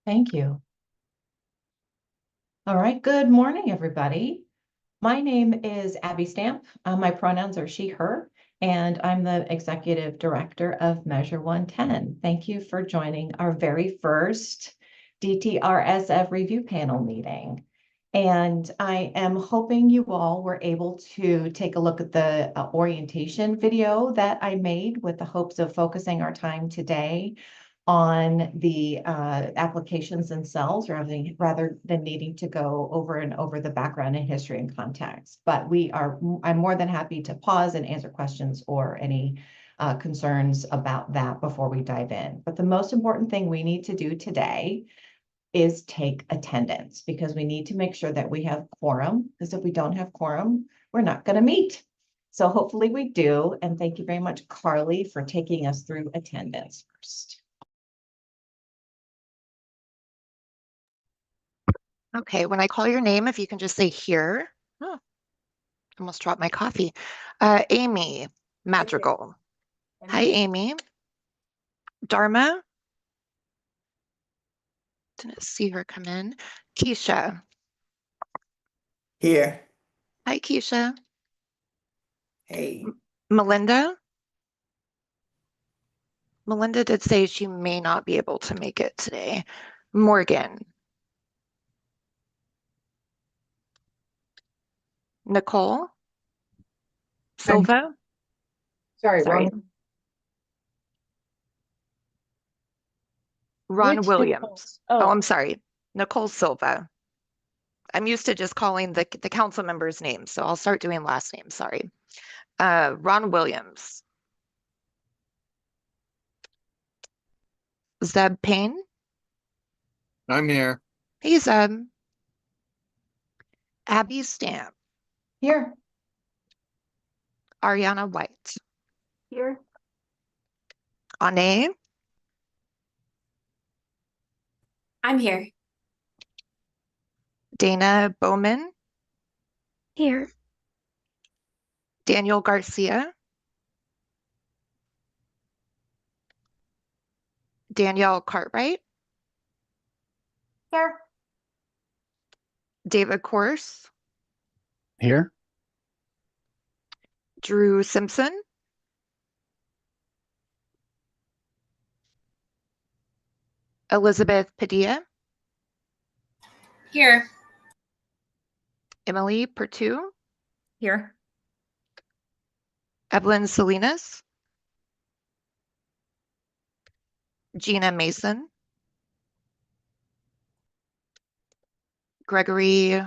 Thank you. All right, good morning, everybody. My name is Abby Stamp. My pronouns are she, her, and I'm the Executive Director of Measure 110. Thank you for joining our very first DTRSF review panel meeting. And I am hoping you all were able to take a look at the orientation video that I made with the hopes of focusing our time today on the applications themselves rather than needing to go over and over the background and history and context. But I'm more than happy to pause and answer questions or any concerns about that before we dive in. But the most important thing we need to do today is take attendance, because we need to make sure that we have quorum, because if we don't have quorum, we're not going to meet. So hopefully we do. And thank you very much, Carly, for taking us through attendance first. Okay, when I call your name, if you can just say here. Oh, almost dropped my coffee. Amy Madrigal. Hi, Amy. Dharma. Didn't see her come in. Keisha. Here. Hi, Keisha. Hey. Melinda. Melinda did say she may not be able to make it today. Morgan. Nicole. Silva. Sorry. Ron Which Williams. Nicole? Oh, I'm sorry. Nicole Silva. I'm used to just calling the council members' names, so I'll start doing last names. Sorry. Ron Williams. Zeb Payne. I'm here. Hey, Zeb. Abby Stamp. Here. Ariana White. Here. Ane. I'm here. Dana Bowman. Here. Daniel Garcia. Danielle Cartwright. Here. David Course. Here. Drew Simpson. Elizabeth Padilla. Here. Emily Pertu. Here. Evelyn Salinas. Gina Mason. Grace.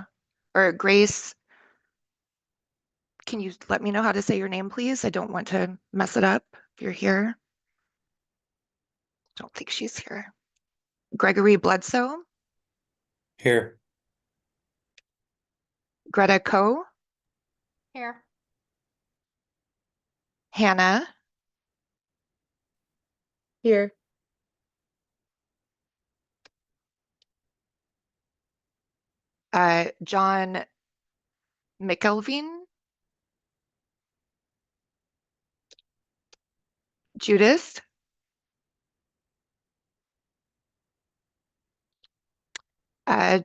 Can you let me know how to say your name, please? I don't want to mess it up if you're here. Don't think she's here. Gregory Bledsoe. Here. Greta Coe. Here. Hannah. Here. John McElveen. Judith.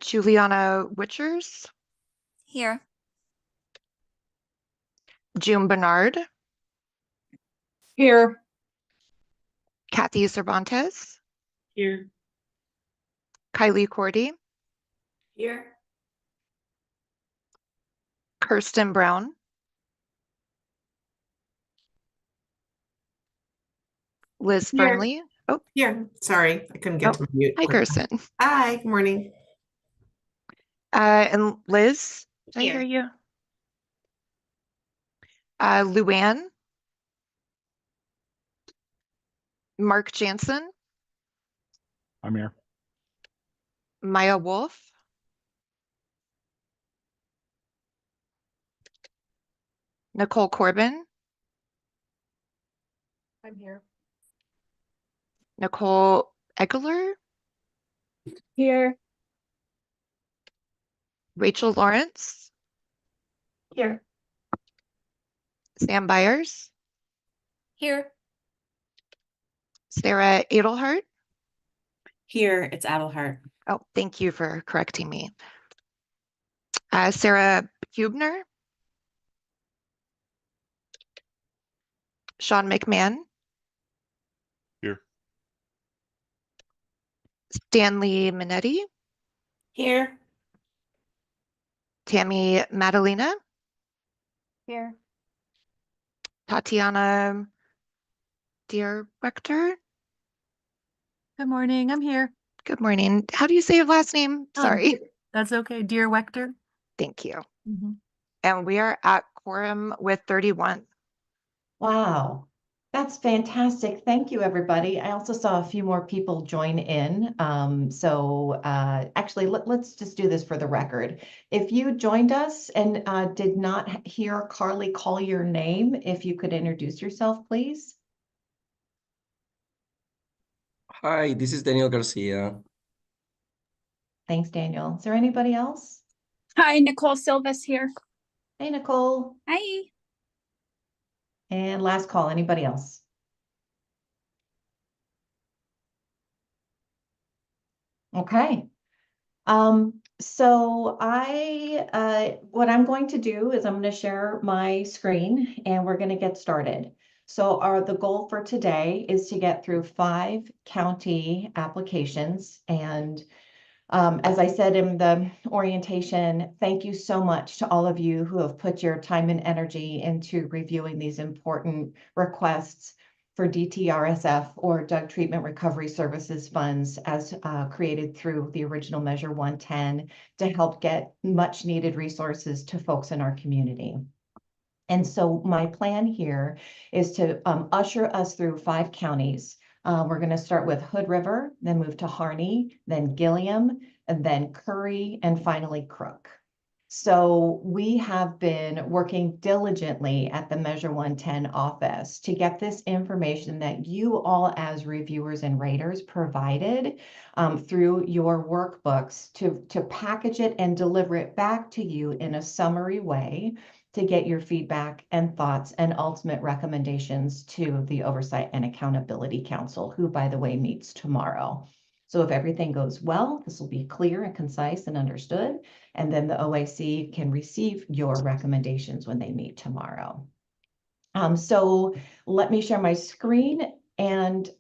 Juliana Witchers. Here. June Bernard. Here. Kathy Cervantes. Here. Kylie Cordy. Here. Kirsten Brown. Liz Here. Fernley. Oh, Yeah, sorry, I couldn't get to mute. hi, quick. Kirsten. Hi, good morning. And Liz, did I Here. hear you? Luann. Mark Jansen. I'm here. Maya Wolf. Nicole Corbin. I'm here. Nicole Eggeler. Here. Rachel Lawrence. Here. Sam Byers. Here. Sarah Edelhart. Here, it's Adelhart. Oh, thank you for correcting me. Sarah Hubner. Sean McMahon. Here. Stanley Minetti. Here. Tammy Madalena. Here. Tatiana Dierwechter. Good morning. I'm here. Good morning. How do you say your last name? Sorry. That's okay. Dear Wechter. Thank you. Mhm. And we are at quorum with 31. Wow, that's fantastic. Thank you, everybody. I also saw a few more people join in. Actually, let's just do this for the record. If you joined us and did not hear Carly call your name, if you could introduce yourself, please. Hi, this is Daniel Garcia. Thanks, Daniel. Is there anybody else? Hi, Nicole Silvas here. Hey, Nicole. Hi. And last call, anybody else? Okay. What I'm going to do is I'm going to share my screen and we're going to get started. So the goal for today is to get through 5 county applications. And as I said in the orientation, thank you so much to all of you who have put your time and energy into reviewing these important requests for DTRSF or Drug Treatment Recovery Services funds as created through the original Measure 110 to help get much needed resources to folks in our community. And so my plan here is to usher us through 5 counties. We're going to start with Hood River, then move to Harney, then Gilliam, and then Curry, and finally Crook. So we have been working diligently at the Measure 110 office to get this information that you all as reviewers and raters provided through your workbooks to package it and deliver it back to you in a summary way to get your feedback and thoughts and ultimate recommendations to the Oversight and Accountability Council, who, by the way, meets tomorrow. So if everything goes well, this will be clear and concise and understood, and then the OAC can receive your recommendations when they meet tomorrow. So let me share my screen and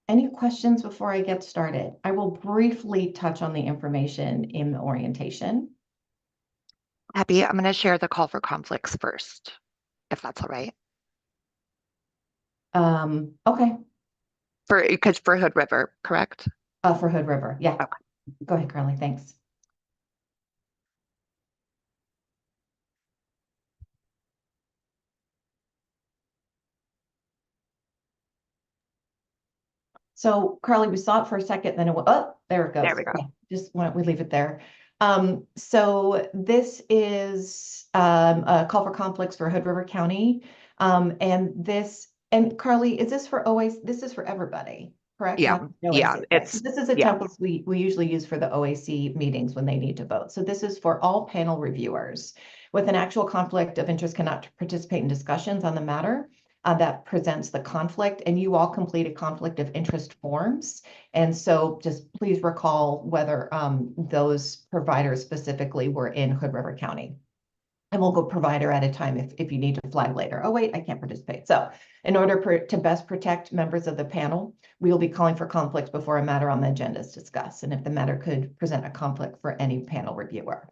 any questions before I get started? I will briefly touch on the information in the orientation. Happy. I'm going to share the call for conflicts first, if that's all right. Okay. Because for Hood River, correct? For Hood River, yeah. Okay. Go ahead, Carly, thanks. So Carly, we saw it for a second, then it went, oh, there it goes. There we go. Okay, just why don't we leave it there. So this is a call for conflicts for Hood River County. And Carly, is this for OAC? This is for everybody, correct? Yeah, Not OAC, yeah, right? it's- This is a yeah. template we usually use for the OAC meetings when they need to vote. So this is for all panel reviewers with an actual conflict of interest cannot participate in discussions on the matter. That presents the conflict, and you all completed conflict of interest forms. And so just please recall whether those providers specifically were in Hood River County. And we'll go provider at a time if you need to flag later. Oh, wait, I can't participate. So in order to best protect members of the panel, we will be calling for conflicts before a matter on the agenda is discussed. And if the matter could present a conflict for any panel reviewer.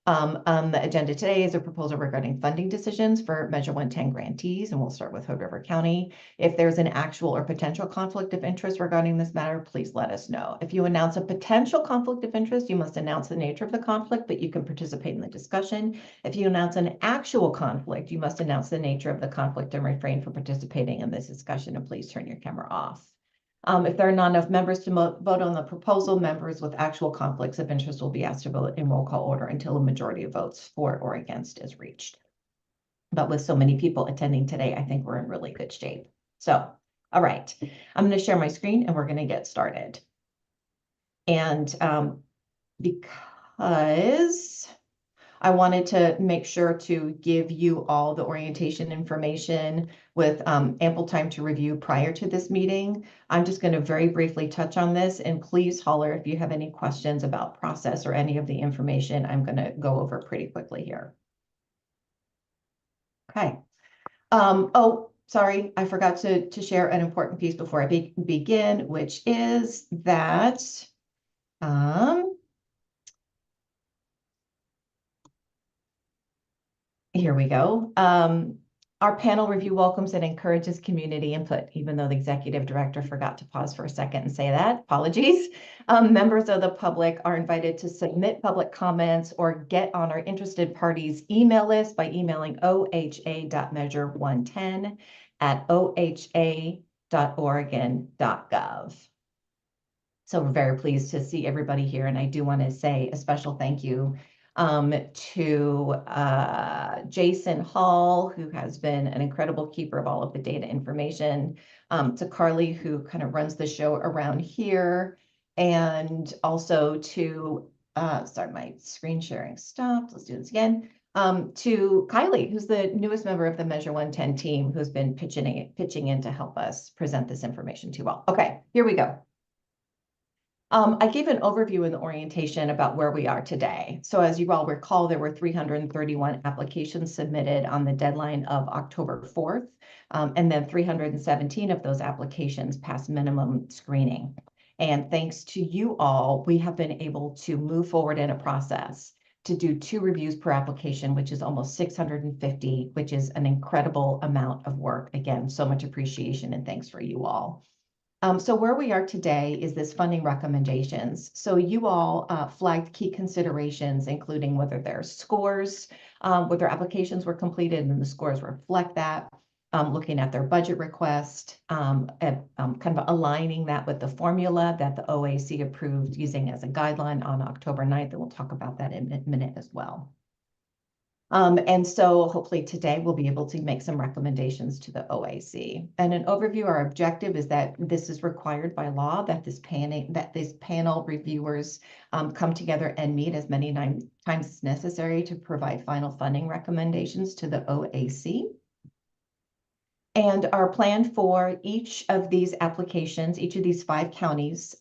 On the agenda today is a proposal regarding funding decisions for Measure 110 grantees, and we'll start with Hood River County. If there's an actual or potential conflict of interest regarding this matter, please let us know. If you announce a potential conflict of interest, you must announce the nature of the conflict, but you can participate in the discussion. If you announce an actual conflict, you must announce the nature of the conflict and refrain from participating in this discussion, and please turn your camera off. If there are not enough members to vote on the proposal, members with actual conflicts of interest will be asked to vote in roll call order until a majority of votes for or against is reached. But with so many people attending today, I think we're in really good shape. So, all right, I'm going to share my screen and we're going to get started. And because I wanted to make sure to give you all the orientation information with ample time to review prior to this meeting. I'm just going to very briefly touch on this, and please holler if you have any questions about process or any of the information. I'm going to go over pretty quickly here. Okay. Oh, sorry, I forgot to share an important piece before I begin, which is that here we go. Our panel review welcomes and encourages community input, even though the executive director forgot to pause for a second and say that. Apologies. Members of the public are invited to submit public comments or get on our interested parties email list by emailing oha.measure110@oha.oregon.gov. So we're very pleased to see everybody here, and I do want to say a special thank you to Jason Hall, who has been an incredible keeper of all of the data information, to Carly, who kind of runs the show around here, and also to, sorry, my screen sharing stopped. Let's do this again. To Kylie, who's the newest member of the Measure 110 team, who's been pitching in to help us present this information to you all. Okay, here we go. I gave an overview in the orientation about where we are today. So as you all recall, there were 331 applications submitted on the deadline of October 4th, and then 317 of those applications passed minimum screening. And thanks to you all, we have been able to move forward in a process to do 2 reviews per application, which is almost 650, which is an incredible amount of work. Again, so much appreciation and thanks for you all. So where we are today is this funding recommendations. So you all flagged key considerations, including whether their scores, whether applications were completed and the scores reflect that, looking at their budget request, kind of aligning that with the formula that the OAC approved using as a guideline on October 9th, and we'll talk about that in a minute as well. And so hopefully today we'll be able to make some recommendations to the OAC. And an overview, our objective is that this is required by law, that this panel reviewers come together and meet as many times as necessary to provide final funding recommendations to the OAC. And our plan for each of these applications, each of these 5 counties,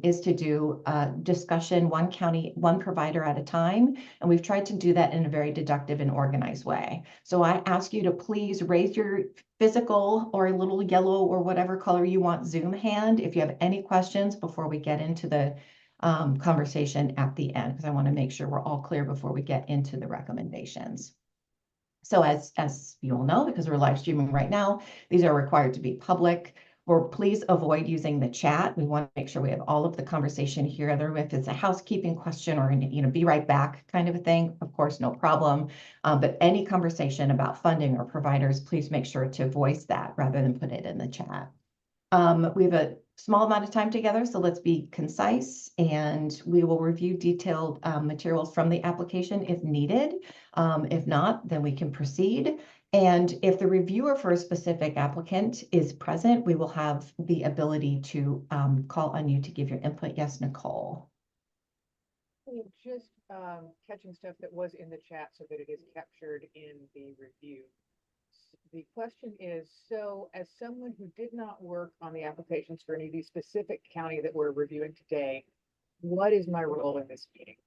is to do a discussion, one county, one provider at a time. And we've tried to do that in a very deductive and organized way. So I ask you to please raise your physical or a little yellow or whatever color you want Zoom hand if you have any questions before we get into the conversation at the end, because I want to make sure we're all clear before we get into the recommendations. So as you all know, because we're live streaming right now, these are required to be public. Or please avoid using the chat. We want to make sure we have all of the conversation here. If it's a housekeeping question or be right back kind of a thing, of course, no problem. But any conversation about funding or providers, please make sure to voice that rather than put it in the chat. We have a small amount of time together, so let's be concise, and we will review detailed materials from the application if needed. If not, then we can proceed. And if the reviewer for a specific applicant is present, we will have the ability to call on you to give your input. Yes, Nicole. Just catching stuff that was in the chat so that it is captured in the review. The question is, so as someone who did not work on the applications for any of these specific county that we're reviewing today, what is my role in this meeting?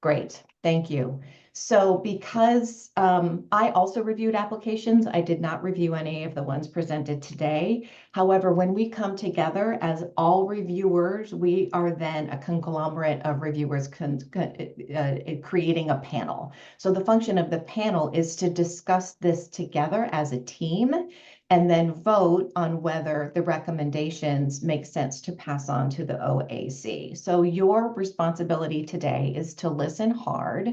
Great, thank you. So because I also reviewed applications, I did not review any of the ones presented today. However, when we come together as all reviewers, we are then a conglomerate of reviewers creating a panel. So the function of the panel is to discuss this together as a team and then vote on whether the recommendations make sense to pass on to the OAC. So your responsibility today is to listen hard,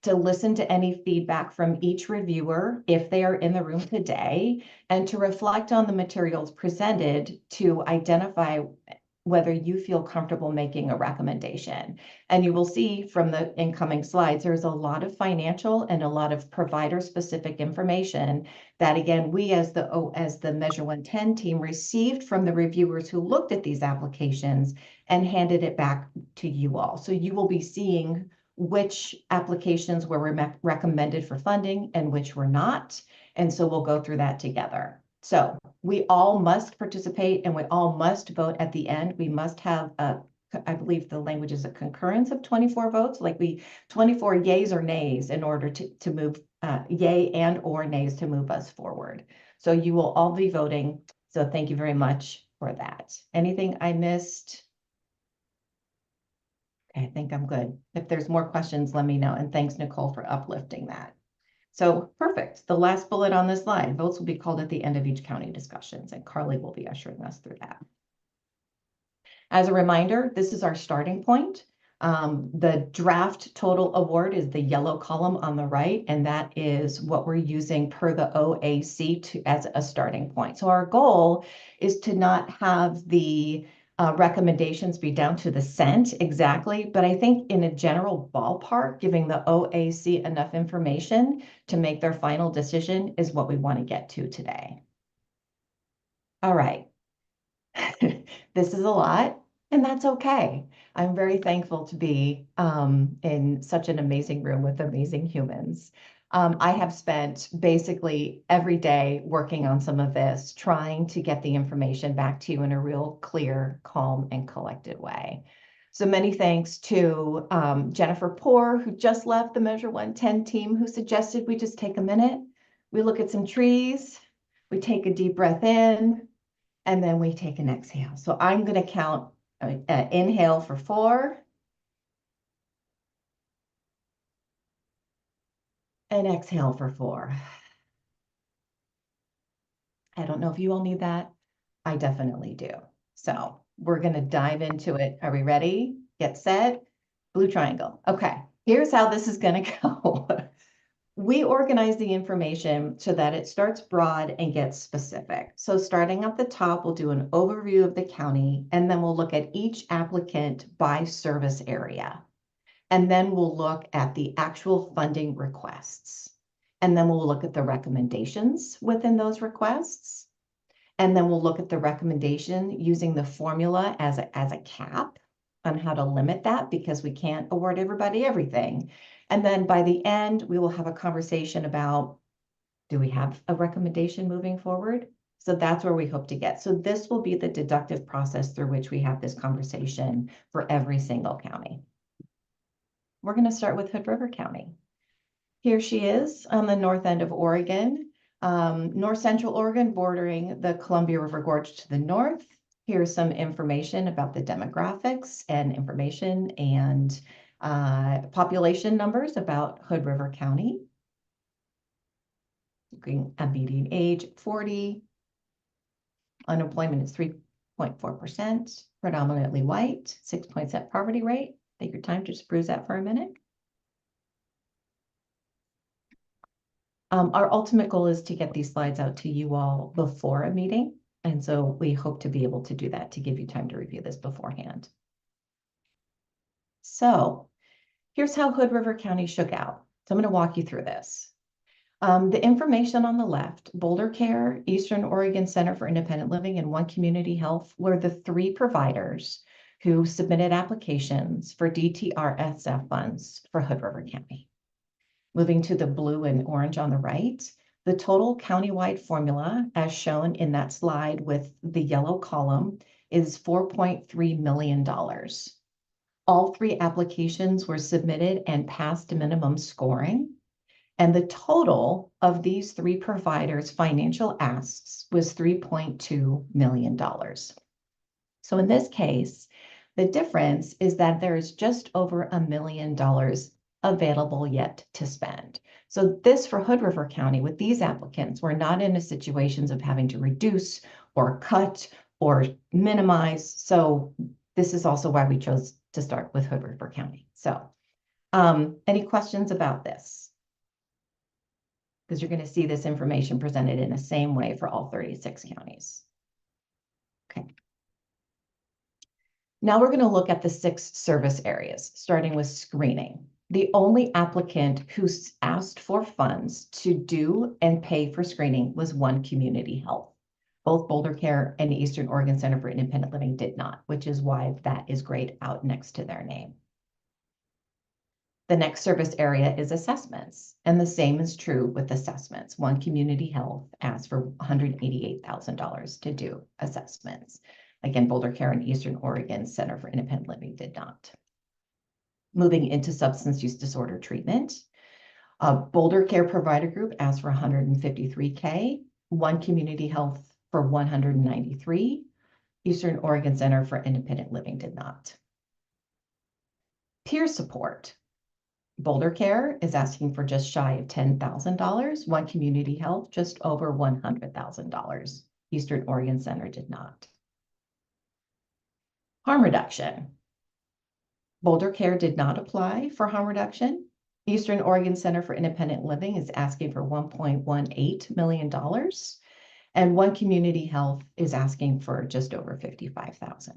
to listen to any feedback from each reviewer if they are in the room today, and to reflect on the materials presented to identify whether you feel comfortable making a recommendation. And you will see from the incoming slides, there's a lot of financial and a lot of provider-specific information that, again, we as the Measure 110 team received from the reviewers who looked at these applications and handed it back to you all. So you will be seeing which applications were recommended for funding and which were not. And so we'll go through that together. So we all must participate and we all must vote at the end. We must have I believe the language is a concurrence of 24 votes, 24 yays or nays in order to move, yay and or nays to move us forward. So you will all be voting. So thank you very much for that. Anything I missed? Okay, I think I'm good. If there's more questions, let me know. And thanks, Nicole, for uplifting that. So perfect. The last bullet on this slide, votes will be called at the end of each county discussions, and Carly will be ushering us through that. As a reminder, this is our starting point. The draft total award is the yellow column on the right, and that is what we're using per the OAC as a starting point. So our goal is to not have the recommendations be down to the cent exactly, but I think in a general ballpark, giving the OAC enough information to make their final decision is what we want to get to today. All right. This is a lot, and that's okay. I'm very thankful to be in such an amazing room with amazing humans. I have spent basically every day working on some of this, trying to get the information back to you in a real clear, calm, and collected way. So many thanks to Jennifer Poor, who just left the Measure 110 team, who suggested we just take a minute, we look at some trees, we take a deep breath in, and then we take an exhale. So I'm going to count inhale for 4. And exhale for 4. I don't know if you all need that. I definitely do. So we're going to dive into it. Are we ready? Get set. Blue triangle. Okay, here's how this is going to go. We organize the information so that it starts broad and gets specific. So starting at the top, we'll do an overview of the county, and then we'll look at each applicant by service area. And then we'll look at the actual funding requests. And then we'll look at the recommendations within those requests. And then we'll look at the recommendation using the formula as a cap on how to limit that, because we can't award everybody everything. And then by the end, we will have a conversation about, do we have a recommendation moving forward? So that's where we hope to get. So this will be the deductive process through which we have this conversation for every single county. We're going to start with Hood River County. Here she is on the north end of Oregon, north central Oregon, bordering the Columbia River Gorge to the north. Here's some information about the demographics and information and population numbers about Hood River County. Looking at median age 40. Unemployment is 3.4%, predominantly white, 6% poverty rate. Take your time to just peruse that for a minute. Our ultimate goal is to get these slides out to you all before a meeting. And so we hope to be able to do that to give you time to review this beforehand. So here's how Hood River County shook out. So I'm going to walk you through this. The information on the left, Boulder Care, Eastern Oregon Center for Independent Living, and One Community Health were the 3 providers who submitted applications for DTRSF funds for Hood River County. Moving to the blue and orange on the right, the total countywide formula, as shown in that slide with the yellow column, is $4.3 million. All 3 applications were submitted and passed minimum scoring. And the total of these 3 providers' financial asks was $3.2 million. So in this case, the difference is that there is just over $1 million available yet to spend. So this for Hood River County, with these applicants, we're not in a situations of having to reduce or cut or minimize. So this is also why we chose to start with Hood River County. So any questions about this? Because you're going to see this information presented in the same way for all 36 counties. Okay. Now we're going to look at the 6 service areas, starting with screening. The only applicant who asked for funds to do and pay for screening was One Community Health. Both Boulder Care and the Eastern Oregon Center for Independent Living did not, which is why that is grayed out next to their name. The next service area is assessments, and the same is true with assessments. One Community Health asked for $188,000 to do assessments. Again, Boulder Care and Eastern Oregon Center for Independent Living did not. Moving into substance use disorder treatment, Boulder Care Provider Group asked for $153K, One Community Health for $193,000, Eastern Oregon Center for Independent Living did not. Peer support. Boulder Care is asking for just shy of $10,000. One Community Health just over $100,000. Eastern Oregon Center did not. Harm reduction. Boulder Care did not apply for harm reduction. Eastern Oregon Center for Independent Living is asking for $1.18 million. And One Community Health is asking for just over $55,000.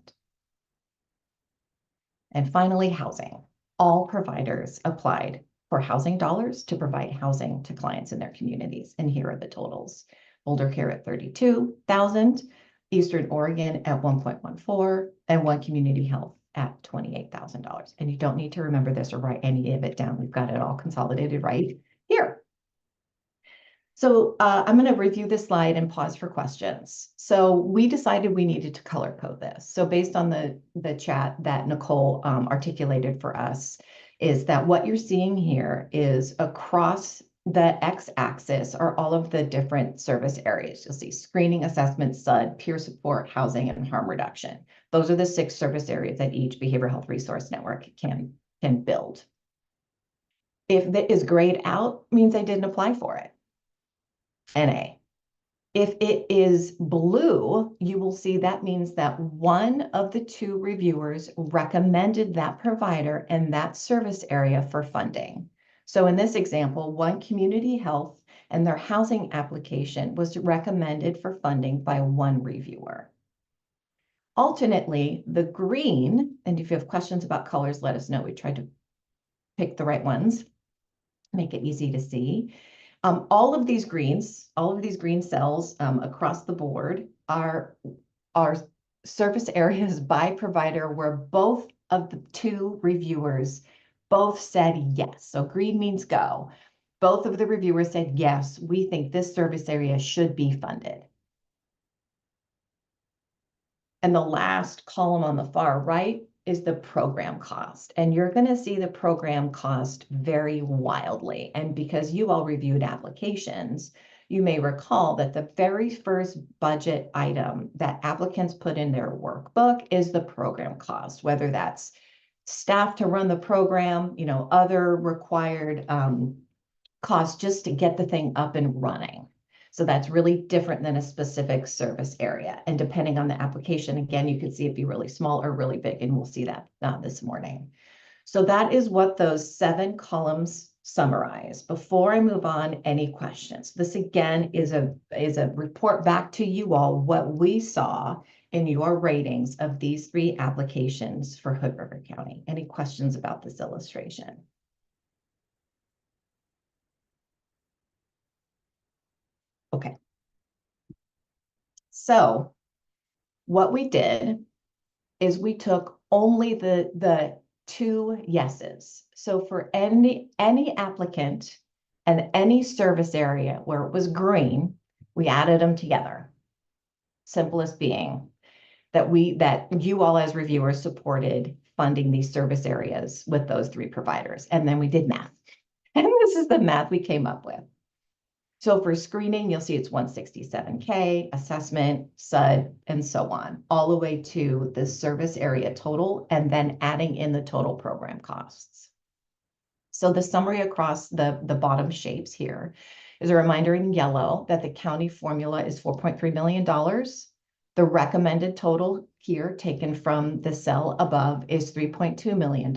And finally, housing. All providers applied for housing dollars to provide housing to clients in their communities. And here are the totals. Boulder Care at $32,000, Eastern Oregon at $1.14, and One Community Health at $28,000. And you don't need to remember this or write any of it down. We've got it all consolidated right here. So I'm going to review this slide and pause for questions. So we decided we needed to color code this. So based on the chat that Nicole articulated for us, is that what you're seeing here is across the x-axis are all of the different service areas. You'll see screening, assessment, SUD, peer support, housing, and harm reduction. Those are the 6 service areas that each behavioral health resource network can build. If that is grayed out, means I didn't apply for it. NA. If it is blue, you will see that means that one of the 2 reviewers recommended that provider and that service area for funding. So in this example, One Community Health and their housing application was recommended for funding by 1 reviewer. Alternately, the green, and if you have questions about colors, let us know. We tried to pick the right ones, make it easy to see. All of these green cells across the board are service areas by provider where both of the 2 reviewers both said yes. So green means go. Both of the reviewers said, yes, we think this service area should be funded. And the last column on the far right is the program cost. And you're going to see the program cost vary wildly. And because you all reviewed applications, you may recall that the very first budget item that applicants put in their workbook is the program cost, whether that's staff to run the program, other required costs just to get the thing up and running. So that's really different than a specific service area. And depending on the application, again, you can see it be really small or really big, and we'll see that this morning. So that is what those 7 columns summarize. Before I move on, any questions? This again is a report back to you all what we saw in your ratings of these 3 applications for Hood River County. Any questions about this illustration? Okay. So what we did is we took only the 2 yeses. So for any applicant and any service area where it was green, we added them together. Simplest being that you all as reviewers supported funding these service areas with those 3 providers. And then we did math. And this is the math we came up with. So for screening, you'll see it's $167K, assessment, SUD, and so on, all the way to the service area total, and then adding in the total program costs. So the summary across the bottom shapes here is a reminder in yellow that the county formula is $4.3 million. The recommended total here taken from the cell above is $3.2 million,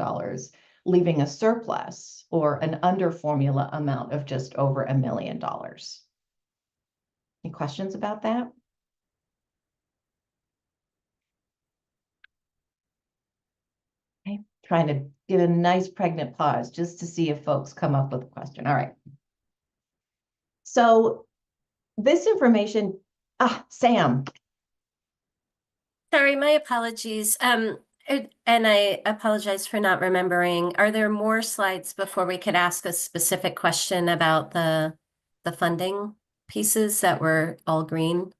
leaving a surplus or an under formula amount of just over $1 million. Any questions about that? Okay, trying to give a nice pregnant pause just to see if folks come up with a question. All right. So this information, Sam. Sorry, my apologies. And I apologize for not remembering. Are there more slides before we could ask a specific question about the funding pieces that were all green?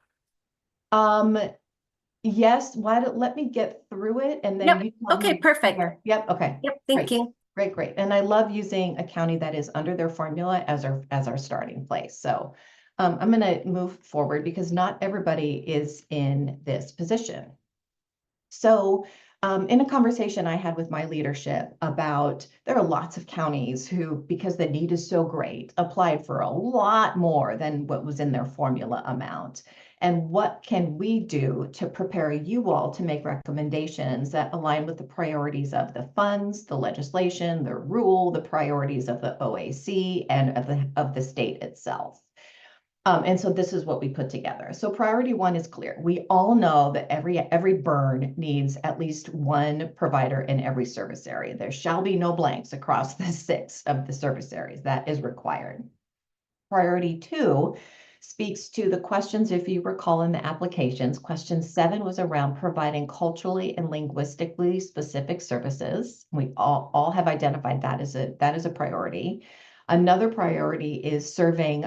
Yes, let me get through it and then Yep, you tell okay, me perfect. where. Yep, okay. Yep, thank Great. you. Great, great. And I love using a county that is under their formula as our starting place. So I'm going to move forward because not everybody is in this position. So in a conversation I had with my leadership about, there are lots of counties who, because the need is so great, applied for a lot more than what was in their formula amount. And what can we do to prepare you all to make recommendations that align with the priorities of the funds, the legislation, the rule, the priorities of the OAC and of the state itself? And so this is what we put together. So priority one is clear. We all know that every burn needs at least one provider in every service area. There shall be no blanks across the 6 of the service areas. That is required. Priority two speaks to the questions, if you recall in the applications. Question 7 was around providing culturally and linguistically specific services. We all have identified that as a priority. Another priority is serving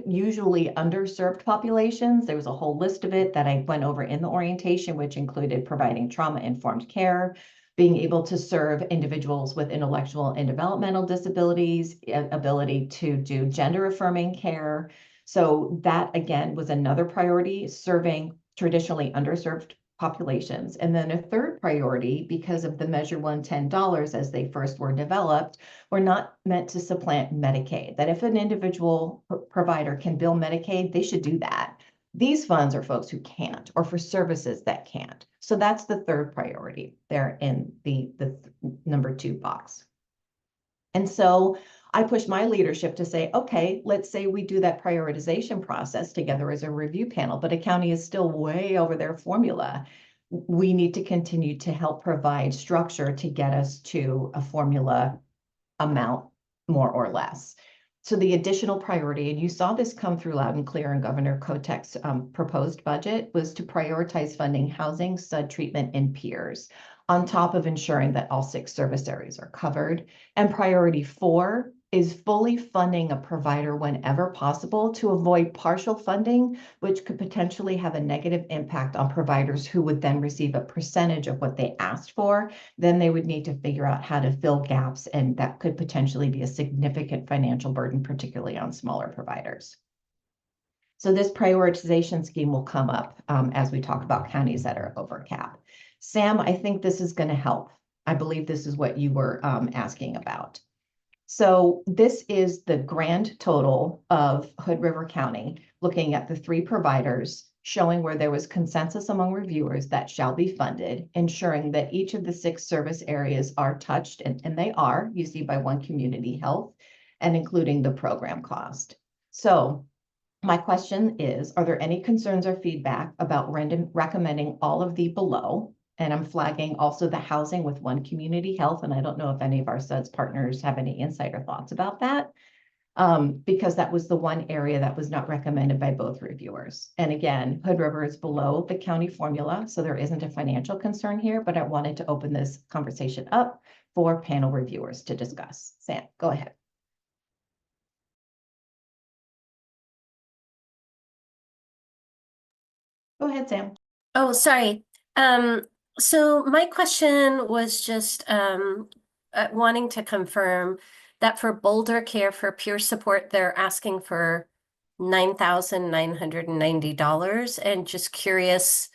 usually underserved populations. There was a whole list of it that I went over in the orientation, which included providing trauma-informed care, being able to serve individuals with intellectual and developmental disabilities, ability to do gender-affirming care. So that, again, was another priority, serving traditionally underserved populations. And then a third priority, because of the Measure 110 dollars as they first were developed, were not meant to supplant Medicaid, that if an individual provider can bill Medicaid, they should do that. These funds are folks who can't, or for services that can't. So that's the third priority there in the number 2 box. And so I pushed my leadership to say, okay, let's say we do that prioritization process together as a review panel, but a county is still way over their formula. We need to continue to help provide structure to get us to a formula amount, more or less. So the additional priority, and you saw this come through loud and clear in Governor Kotek's proposed budget, was to prioritize funding housing, SUD treatment, and peers, on top of ensuring that all 6 service areas are covered. And priority 4 is fully funding a provider whenever possible to avoid partial funding, which could potentially have a negative impact on providers who would then receive a percentage of what they asked for. Then they would need to figure out how to fill gaps, and that could potentially be a significant financial burden, particularly on smaller providers. So this prioritization scheme will come up as we talk about counties that are over cap. Sam, I think this is going to help. I believe this is what you were asking about. So this is the grand total of Hood River County, looking at the 3 providers, showing where there was consensus among reviewers that shall be funded, ensuring that each of the 6 service areas are touched, and they are, you see, by One Community Health, and including the program cost. So my question is, are there any concerns or feedback about recommending all of the below? And I'm flagging also the housing with One Community Health. And I don't know if any of our SUDS partners have any insight or thoughts about that, because that was the one area that was not recommended by both reviewers. And again, Hood River is below the county formula, so there isn't a financial concern here, but I wanted to open this conversation up for panel reviewers to discuss. Sam, go ahead. Go ahead, Sam. Oh, sorry. So my question was just wanting to confirm that for Boulder Care for peer support, they're asking for $9,990, and just curious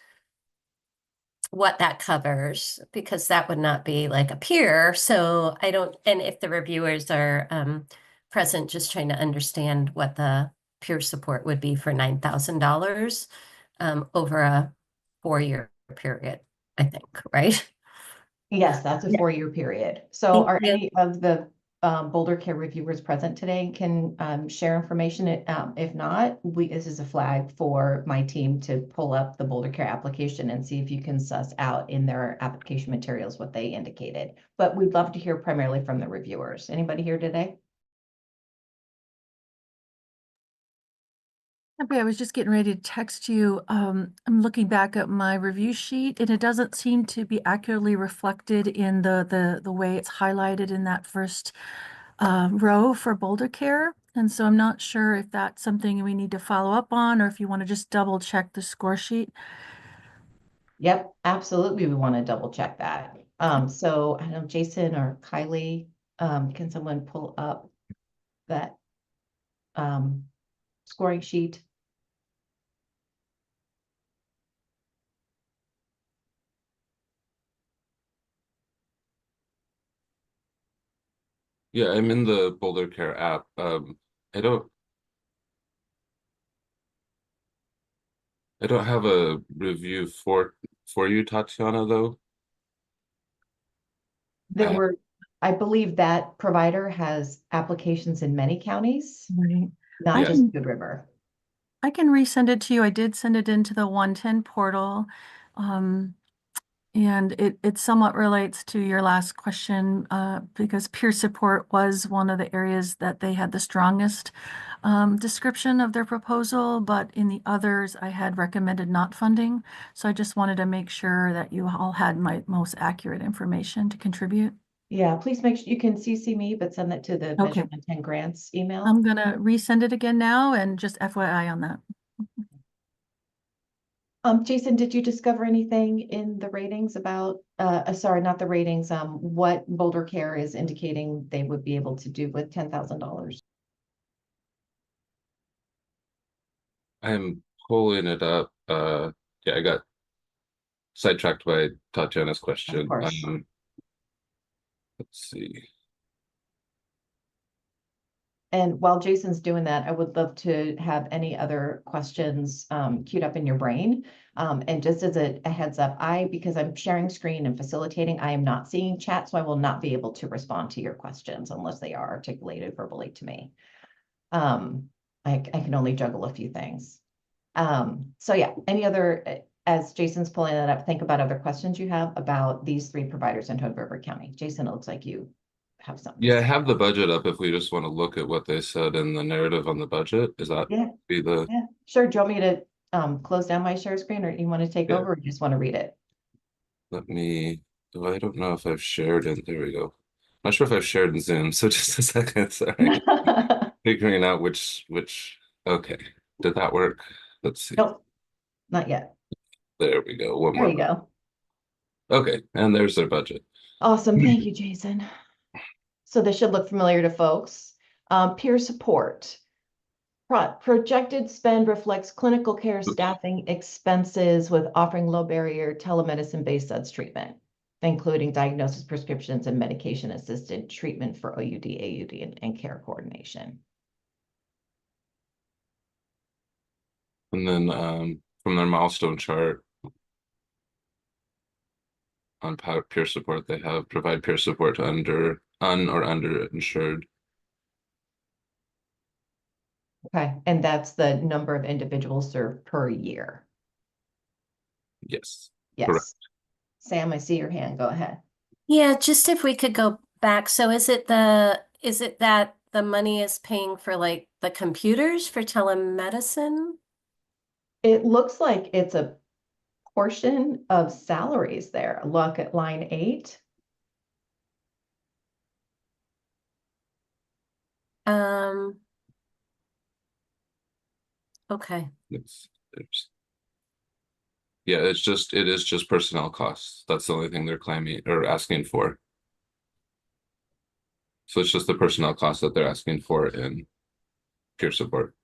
what that covers, because that would not be like a peer. So I don't, and if the reviewers are present, just trying to understand what the peer support would be for $9,000 over a 4-year period, I think, right? Yes, that's a Yeah. 4-year period. So Thank are you. any of the Boulder Care reviewers present today can share information? If not, this is a flag for my team to pull up the Boulder Care application and see if you can suss out in their application materials what they indicated. But we'd love to hear primarily from the reviewers. Anybody here today? Okay, I was just getting ready to text you. I'm looking back at my review sheet and it doesn't seem to be accurately reflected in the way it's highlighted in that first row for Boulder Care. And so I'm not sure if that's something we need to follow up on or if you want to just double check the score sheet. Yep, absolutely. We want to double check that. So I don't know, Jason or Kylie, can someone pull up that scoring sheet? Yeah, I'm in the Boulder Care app. I don't have a review for you, Tatiana, though. There I- were, I believe that provider has applications in many counties, Right. not Yes. just Good River. I can resend it to you. I did send it into the 110 portal. And it somewhat relates to your last question, because peer support was one of the areas that they had the strongest description of their proposal, but in the others, I had recommended not funding. So I just wanted to make sure that you all had my most accurate information to contribute. Yeah, please make sure you can CC me, but send that to the Okay. Measure 110 grants email. I'm gonna resend it again now and just FYI on that. Jason, did you discover anything in the ratings about, sorry, not the ratings, what Boulder Care is indicating they would be able to do with $10,000? I'm pulling it up. Yeah, I got sidetracked by Tatiana's question. course. Let's see. And while Jason's doing that, I would love to have any other questions queued up in your brain. And just as a heads up, because I'm sharing screen and facilitating, I am not seeing chat, so I will not be able to respond to your questions unless they are articulated verbally to me. I can only juggle a few things. So yeah, any other, as Jason's pulling that up, think about other questions you have about these 3 providers in Hood River County. Jason, it looks like you have something. Yeah, I have the budget up if we just want to look at what they said in the narrative on the budget. Is that Yeah. be the Yeah, sure. Do you want me to close down my share screen, or you want to take Yeah. over, or you just want to read it? let me I don't know if I've shared it. There we go. Not sure if I've shared in Zoom, so just a second. Sorry. Figuring out which okay. Did that work? Let's see. Nope, not yet. There we go. One There more. you go. Okay, and there's their budget. Awesome. Thank you, Jason. So this should look familiar to folks. Peer support. Projected spend reflects clinical care staffing expenses with offering low barrier telemedicine-based SUDS treatment, including diagnosis, prescriptions, and medication-assisted treatment for OUD, AUD, and care coordination. And then from their milestone chart on peer support, they have provide peer support to un or underinsured. Okay, and that's the number of individuals served per year. Yes. Yes. Correct. Sam, I see your hand. Go ahead. Yeah, just if we could go back. So is it that the money is paying for like the computers for telemedicine? It looks like it's a portion of salaries there. Look at line 8. Okay. Yeah, it is just personnel costs. That's the only thing they're claiming or asking for. So it's just the personnel costs that they're asking for in peer support.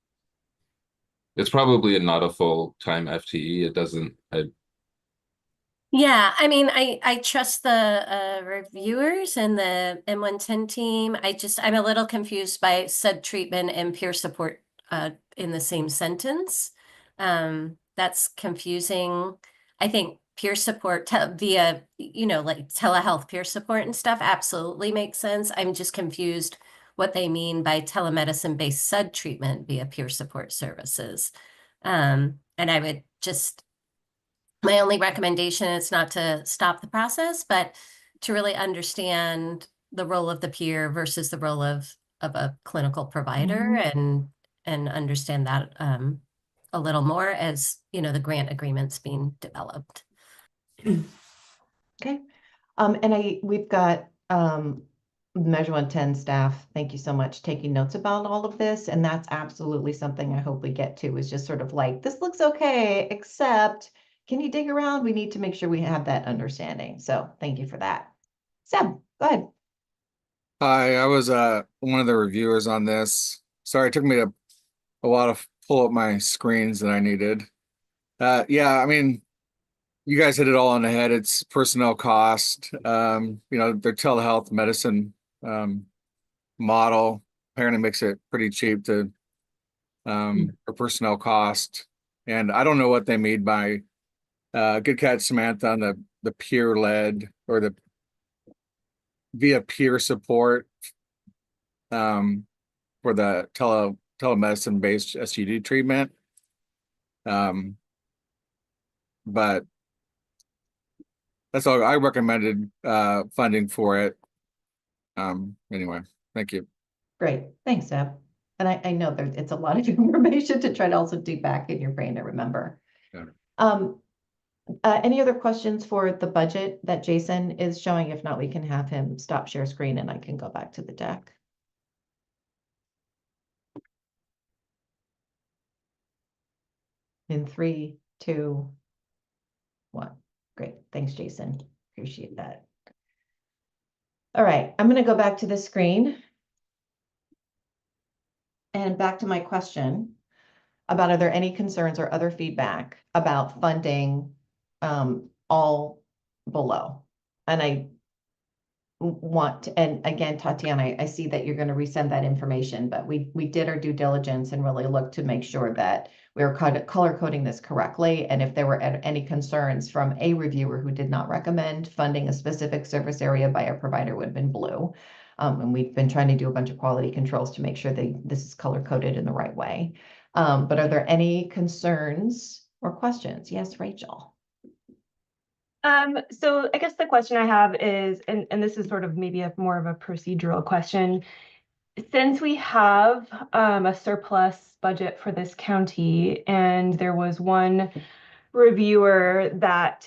It's probably not a full-time FTE. It doesn't. Yeah, I mean, I trust the reviewers and the M110 team. I'm a little confused by SUD treatment and peer support in the same sentence. That's confusing. I think peer support via, like telehealth peer support and stuff absolutely makes sense. I'm just confused what they mean by telemedicine-based SUD treatment via peer support services. And I would just, my only recommendation is not to stop the process, but to really understand the role of the peer versus the role of a clinical provider and understand that a little more as, the grant agreement's being developed. Okay. We've got Measure 110 staff, thank you so much, taking notes about all of this. And that's absolutely something I hope we get to, is just sort of like, this looks okay, except can you dig around? We need to make sure we have that understanding. So thank you for that. Seb, go ahead. Hi, I was one of the reviewers on this. Sorry, it took me a while to pull up my screens that I needed. Yeah, I mean, you guys hit it all on the head. It's personnel cost. Their telehealth medicine model apparently makes it pretty cheap to for personnel cost. And I don't know what they mean by good catch, Samantha, on the peer led or the via peer support for the telemedicine based STD treatment. But that's all. I recommended funding for it. Anyway, thank you. Great, thanks, Seb. And I know it's a lot of information to try to also do back in your brain to remember. Yeah. Any other questions for the budget that Jason is showing? If not, we can have him stop share screen and I can go back to the deck. In 3, 2, 1. Great, thanks, Jason. Appreciate that. All right, I'm going to go back to the screen. And back to my question about, are there any concerns or other feedback about funding all below? And I want to, and again, Tatiana, I see that you're going to resend that information, but we did our due diligence and really looked to make sure that we were color coding this correctly. And if there were any concerns from a reviewer who did not recommend funding a specific service area by a provider, would have been blue. And we've been trying to do a bunch of quality controls to make sure that this is color coded in the right way. But are there any concerns or questions? Yes, Rachel. So I guess the question I have is, and this is sort of maybe more of a procedural question. Since we have a surplus budget for this county, and there was one reviewer that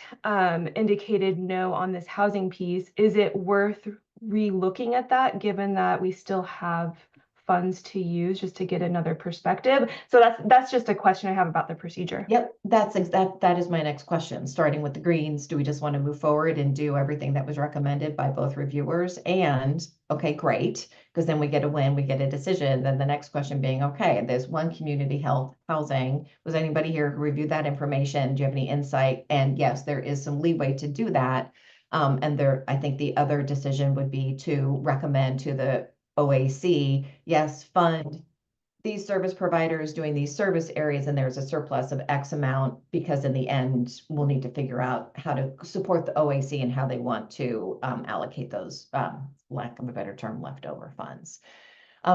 indicated no on this housing piece, is it worth re-looking at that, given that we still have funds to use, just to get another perspective? So that's just a question I have about the procedure. Yep, that is my next question. Starting with the greens, do we just want to move forward and do everything that was recommended by both reviewers? And okay, great, because then we get a win, we get a decision. Then the next question being, okay, there's one community health housing. Was anybody here who reviewed that information? Do you have any insight? And yes, there is some leeway to do that. And I think the other decision would be to recommend to the OAC, yes, fund these service providers doing these service areas, and there's a surplus of X amount, because in the end, we'll need to figure out how to support the OAC and how they want to allocate those, lack of a better term, leftover funds.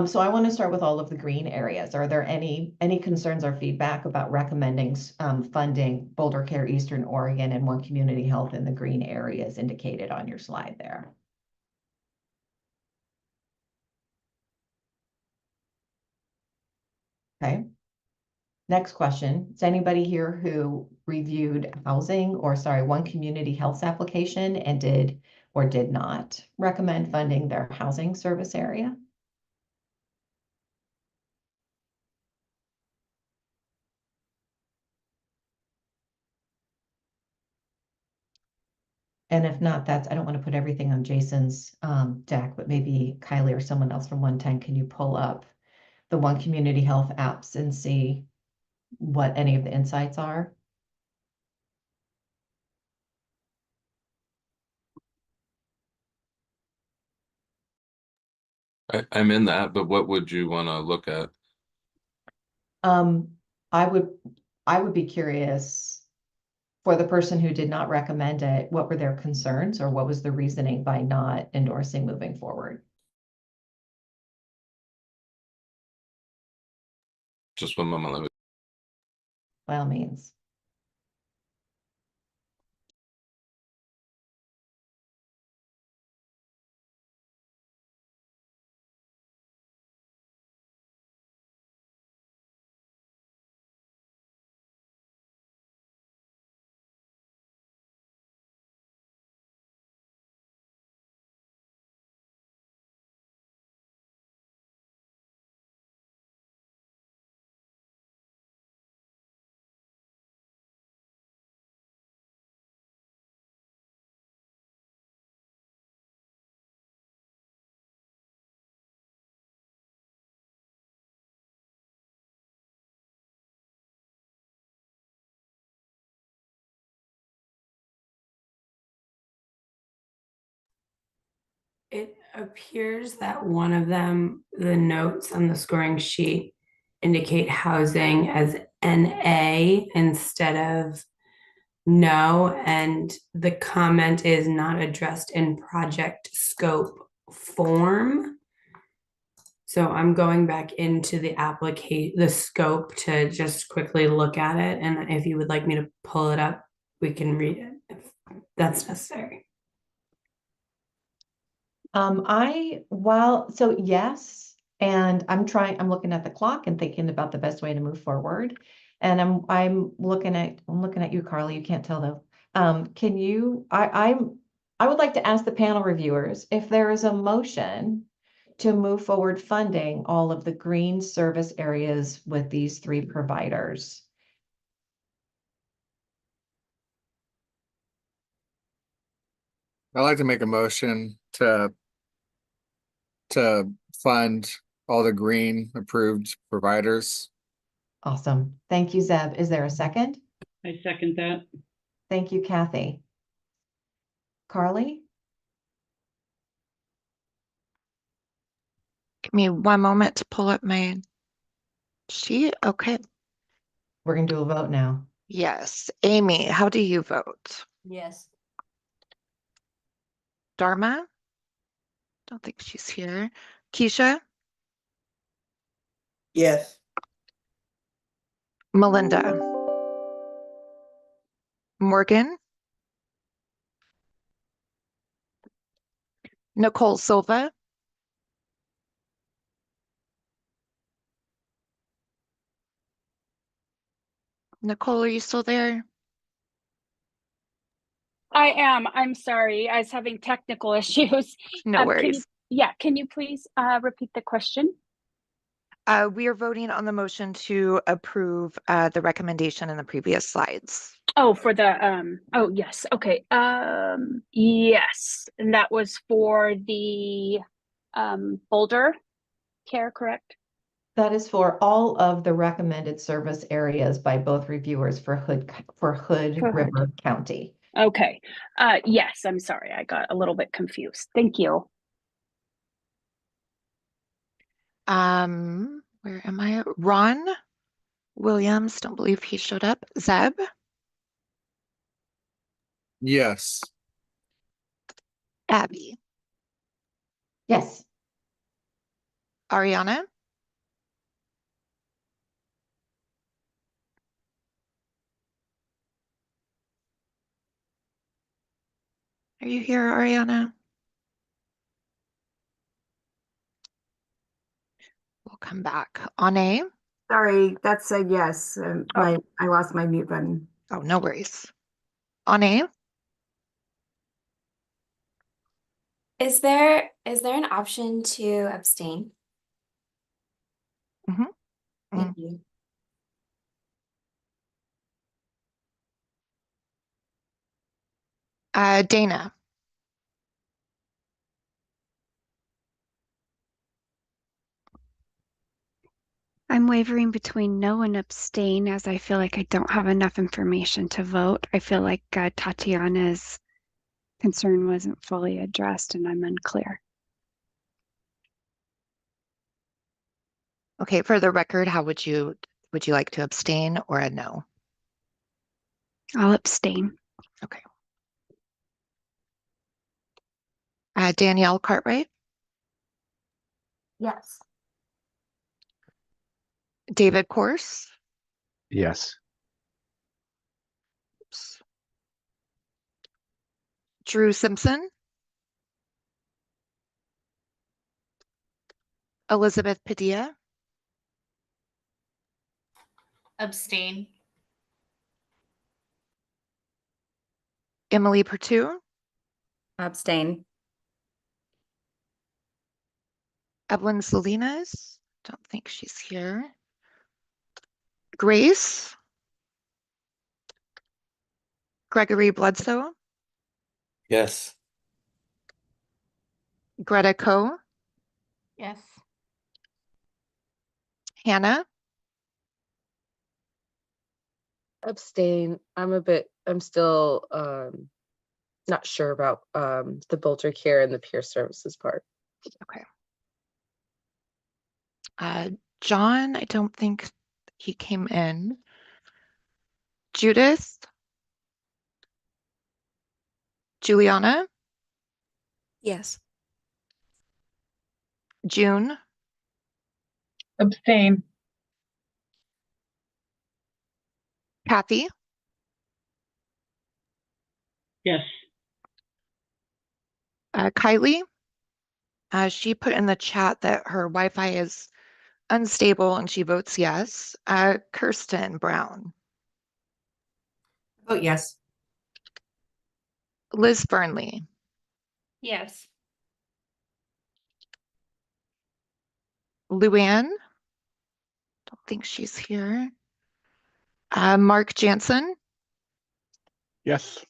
So I want to start with all of the green areas. Are there any concerns or feedback about recommending funding Boulder Care, Eastern Oregon, and One Community Health in the green areas indicated on your slide there? Okay. Next question. Is anybody here who reviewed One Community Health's application and did or did not recommend funding their housing service area? And if not, I don't want to put everything on Jason's deck, but maybe Kylie or someone else from 110, can you pull up the One Community Health apps and see what any of the insights are? I'm in that, but what would you want to look at? I would be curious, for the person who did not recommend it, what were their concerns, or what was the reasoning by not endorsing moving forward? Just 1 moment. Let me By all means. It appears that one of them, the notes on the scoring sheet indicate housing as NA instead of no, and the comment is not addressed in project scope form. So I'm going back into the scope to just quickly look at it. And if you would like me to pull it up, we can read it if that's necessary. So yes, and I'm looking at the clock and thinking about the best way to move forward. And I'm looking at you, Carly. You can't tell though. I would like to ask the panel reviewers if there is a motion to move forward funding all of the green service areas with these 3 providers. I'd like to make a motion to fund all the green approved providers. Awesome. Thank you, Zeb. Is there a second? I second that. Thank you, Kathy. Carly? Give me one moment to pull up my sheet. Okay. We're going to do a vote now. Yes. Amy, how do you vote? Yes. Dharma? Don't think she's here. Keisha? Yes. Melinda? Morgan? Nicole Silva? Nicole, are you still there? I am. I'm sorry. I was having technical issues. No worries. Can you please repeat the question? We are voting on the motion to approve the recommendation in the previous slides. Oh, for the oh yes. Okay. Yes. And that was for the Boulder care, correct? That is for all of the recommended service areas by both reviewers for Hood River County. Okay. Yes, I'm sorry. I got a little bit confused. Thank you. Where am I? Ron Williams, don't believe he showed up. Zeb? Yes. Abby? Yes. Ariana? Are you here, Ariana? We'll come back. Ane? Sorry, that's a yes. I lost my mute button. Oh, no worries. Ane? Is there an option to abstain? Mm-hmm. Thank you. Dana? I'm wavering between no and abstain as I feel like I don't have enough information to vote. I feel like Tatiana's concern wasn't fully addressed and I'm unclear. Okay, for the record, how would you like to abstain or a no? I'll abstain. Okay. Danielle Cartwright? Yes. David Corse? Yes. Oops. Drew Simpson? Elizabeth Padilla? Abstain. Emily Pertu? Abstain. Evelyn Salinas? Don't think she's here. Grace? Gregory Bledsoe? Yes. Greta Coe? Yes. Hannah? Abstain. I'm still not sure about the Boulder Care and the peer services part. Okay. John, I don't think he came in. Judith? Juliana? Yes. June? Abstain. Kathy? Yes. Kylie? She put in the chat that her Wi-Fi is unstable and she votes yes. Kirsten Brown? Vote yes. Liz Burnley? Yes. Luann? Don't think she's here. Mark Jansen? Yes.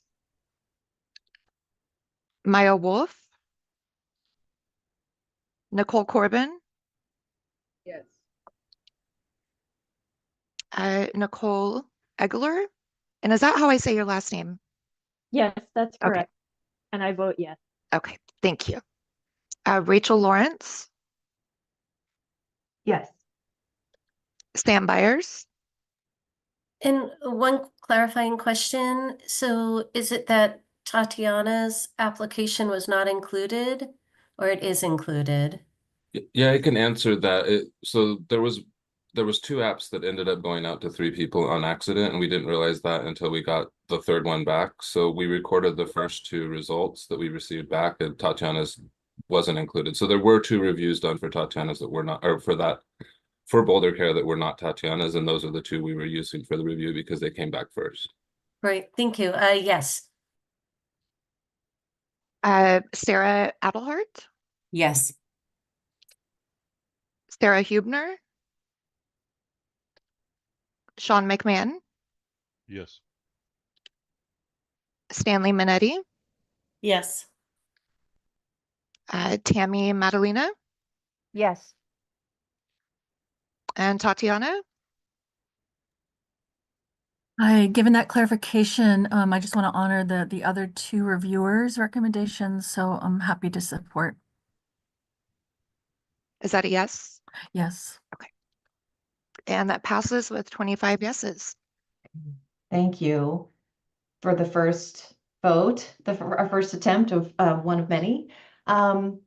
Maya Wolf? Nicole Corbin? Yes. Nicole Egler? And is that how I say your last name? Yes, that's Okay. correct. And I vote yes. Okay, thank you. Rachel Lawrence? Yes. Sam Byers? And one clarifying question. So is it that Tatiana's application was not included or it is included? Yeah, I can answer that. So there was two apps that ended up going out to 3 people on accident, and we didn't realize that until we got the third one back. So we recorded the first 2 results that we received back, and Tatiana's wasn't included. So there were 2 reviews done for Tatiana's that were not, or for Boulder Care that were not Tatiana's, and those are the 2 we were using for the review because they came back first. Right, thank you. Yes. Sarah Adelhart? Yes. Sarah Hubner? Sean McMahon? Yes. Stanley Minetti? Yes. Tammy Madalena? Yes. And Tatiana? Given that clarification, I just want to honor the other 2 reviewers' recommendations, so I'm happy to support. Is that a yes? Yes. Okay. And that passes with 25 yeses. Thank you for the first vote, our first attempt of one of many. Kylie,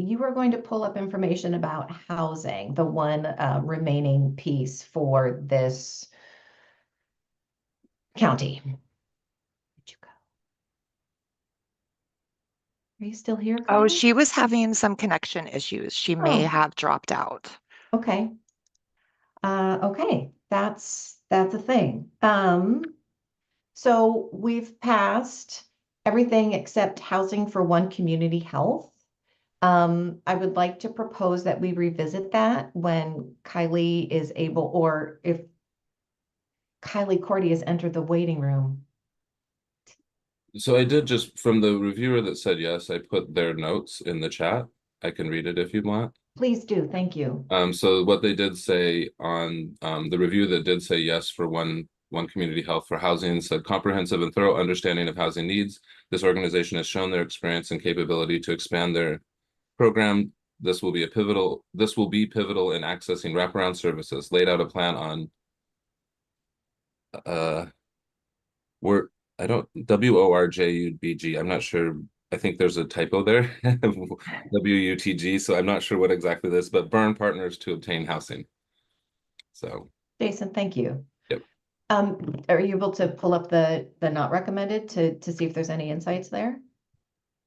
you are going to pull up information about housing, the one remaining piece for this county. Where'd you go? Are you still here, Oh, Kylie? she was having some connection issues. She may Oh. have dropped out. Okay. Okay, that's a thing. So we've passed everything except housing for one community health. I would like to propose that we revisit that when Kylie is able, or if Kylie Cordy has entered the waiting room. So I did, just from the reviewer that said yes, I put their notes in the chat. I can read it if you want. Please do, thank you. So what they did say on the review that did say yes for one community health for housing said comprehensive and thorough understanding of housing needs. This organization has shown their experience and capability to expand their program. This will be pivotal in accessing wraparound services. Laid out a plan on WORJUBG. I'm not sure. I think there's a typo there. WUTG. So I'm not sure what exactly this, but burn partners to obtain housing. So Jason, thank you. Yep. Are you able to pull up the not recommended to see if there's any insights there?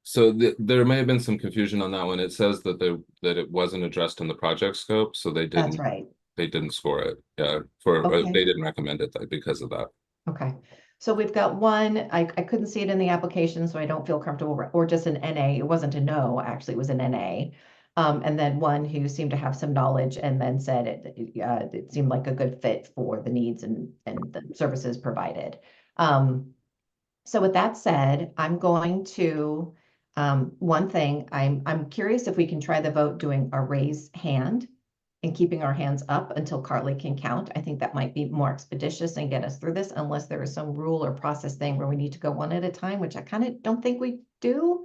So there may have been some confusion on that one. It says that it wasn't addressed in the project scope, so they didn't. That's right. They didn't score it. Yeah, Okay. they didn't recommend it because of that. Okay, so we've got one, I couldn't see it in the application, so I don't feel comfortable, or just an NA. It wasn't a no, actually, it was an NA. And then one who seemed to have some knowledge and then said it seemed like a good fit for the needs and the services provided. So with that said, I'm going to, one thing, I'm curious if we can try the vote doing a raise hand. and keeping our hands up until Carly can count. I think that might be more expeditious and get us through this, unless there is some rule or process thing where we need to go one at a time, which I kind of don't think we do.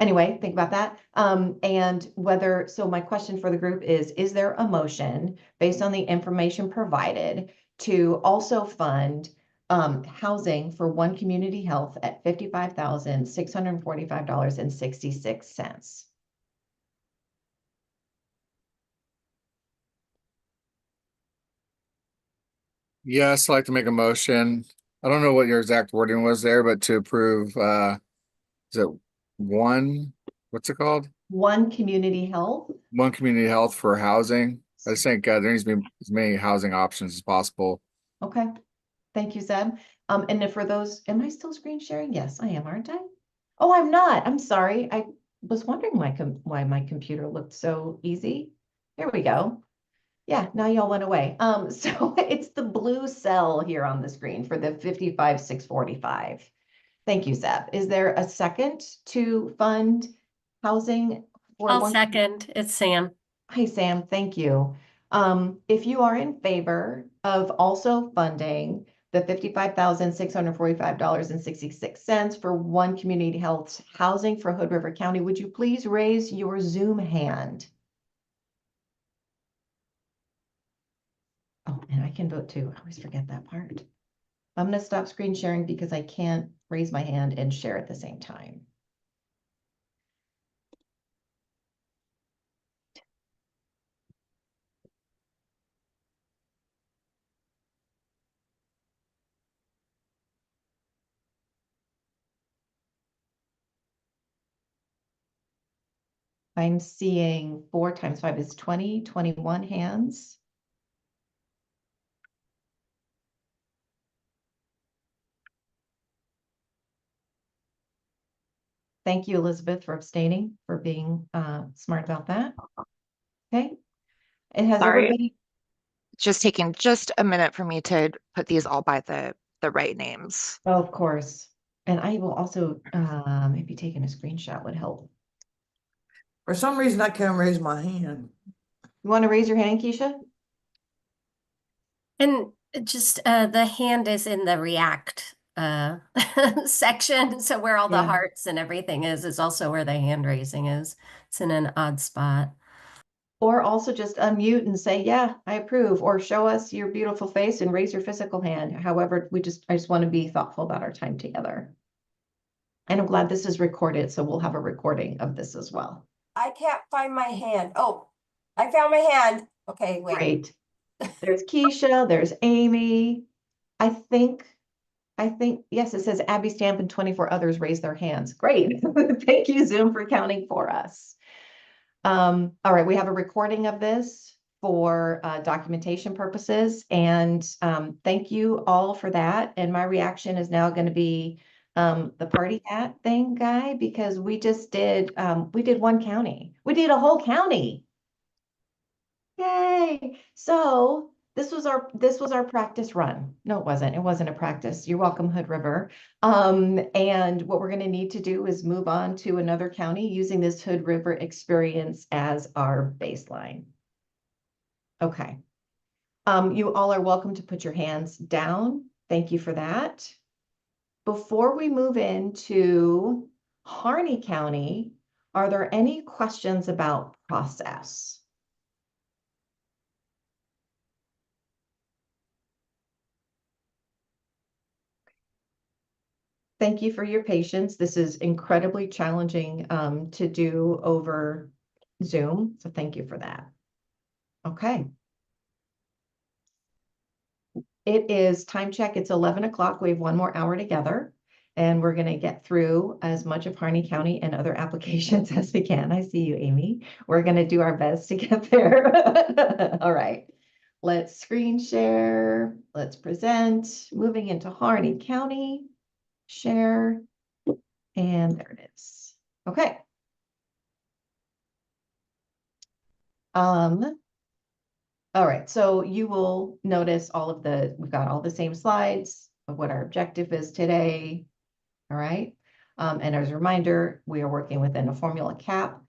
Anyway, think about that. And whether, so my question for the group is there a motion based on the information provided to also fund housing for One Community Health at $55,645.66? Yes, I'd like to make a motion. I don't know what your exact wording was there, but to approve, is it what's it called? One Community Health. One Community Health for housing. I just think there needs to be as many housing options as possible. Okay, thank you, Zeb. And then for those, am I still screen sharing? Yes, I am, aren't I? Oh, I'm not. I'm sorry. I was wondering why my computer looked so easy. Here we go. Yeah, now y'all went away. So it's the blue cell here on the screen for the 55,645. Thank you, Zeb. Is there a second to fund housing for I'll one? second. It's Sam. Hi, Sam. Thank you. If you are in favor of also funding the $55,645.66 for One Community Health housing for Hood River County, would you please raise your Zoom hand? Oh, and I can vote too. I always forget that part. I'm going to stop screen sharing because I can't raise my hand and share at the same time. I'm seeing 4 times 5 is 20, 21 hands. Thank you, Elizabeth, for abstaining, for being smart about that. Okay. It has Sorry. everybody. Just taking just a minute for me to put these all by the right names. Oh, of course. And I will also maybe taking a screenshot would help. For some reason, I can't raise my hand. You want to raise your hand, Keisha? And just the hand is in the React section. So where all the Yeah. hearts and everything is also where the hand raising is. It's in an odd spot. Or also just unmute and say, yeah, I approve, or show us your beautiful face and raise your physical hand. However, I just want to be thoughtful about our time together. And I'm glad this is recorded, so we'll have a recording of this as well. I can't find my hand. Oh, I found my hand. Okay, wait. Great. There's Keisha, there's Amy. I think, yes, it says Abby Stamp and 24 others raised their hands. Great. Thank you, Zoom, for counting for us. All right, we have a recording of this for documentation purposes, and thank you all for that. And my reaction is now going to be the party hat thing, guy, because we just did one county. We did a whole county. Yay! So this was our practice run. No, it wasn't. It wasn't a practice. You're welcome, Hood River. And what we're going to need to do is move on to another county using this Hood River experience as our baseline. Okay. You all are welcome to put your hands down. Thank you for that. Before we move into Harney County, are there any questions about process? Thank you for your patience. This is incredibly challenging to do over Zoom, so thank you for that. Okay. It is time check. It's 11 o'clock. We have one more hour together, and we're going to get through as much of Harney County and other applications as we can. I see you, Amy. We're going to do our best to get there. All right. Let's screen share. Let's present. Moving into Harney County. Share, and there it is. Okay. All right, so you will notice we've got all the same slides of what our objective is today. All right. And as a reminder, we are working within a formula cap.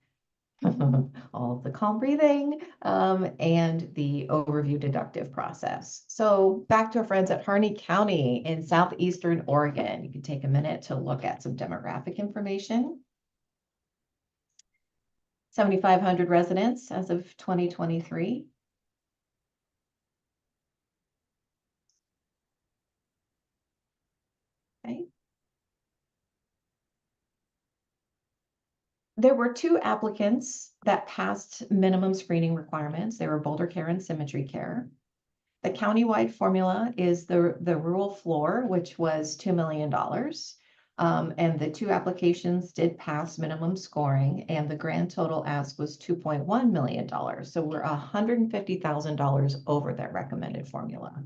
all of the calm breathing, and the overview deductive process. So back to our friends at Harney County in southeastern Oregon. You can take a minute to look at some demographic information. 7,500 residents as of 2023. Okay. There were 2 applicants that passed minimum screening requirements. They were Boulder Care and Symmetry Care. The countywide formula is the rural floor, which was $2 million. And the 2 applications did pass minimum scoring, and the grand total ask was $2.1 million. So we're $150,000 over that recommended formula.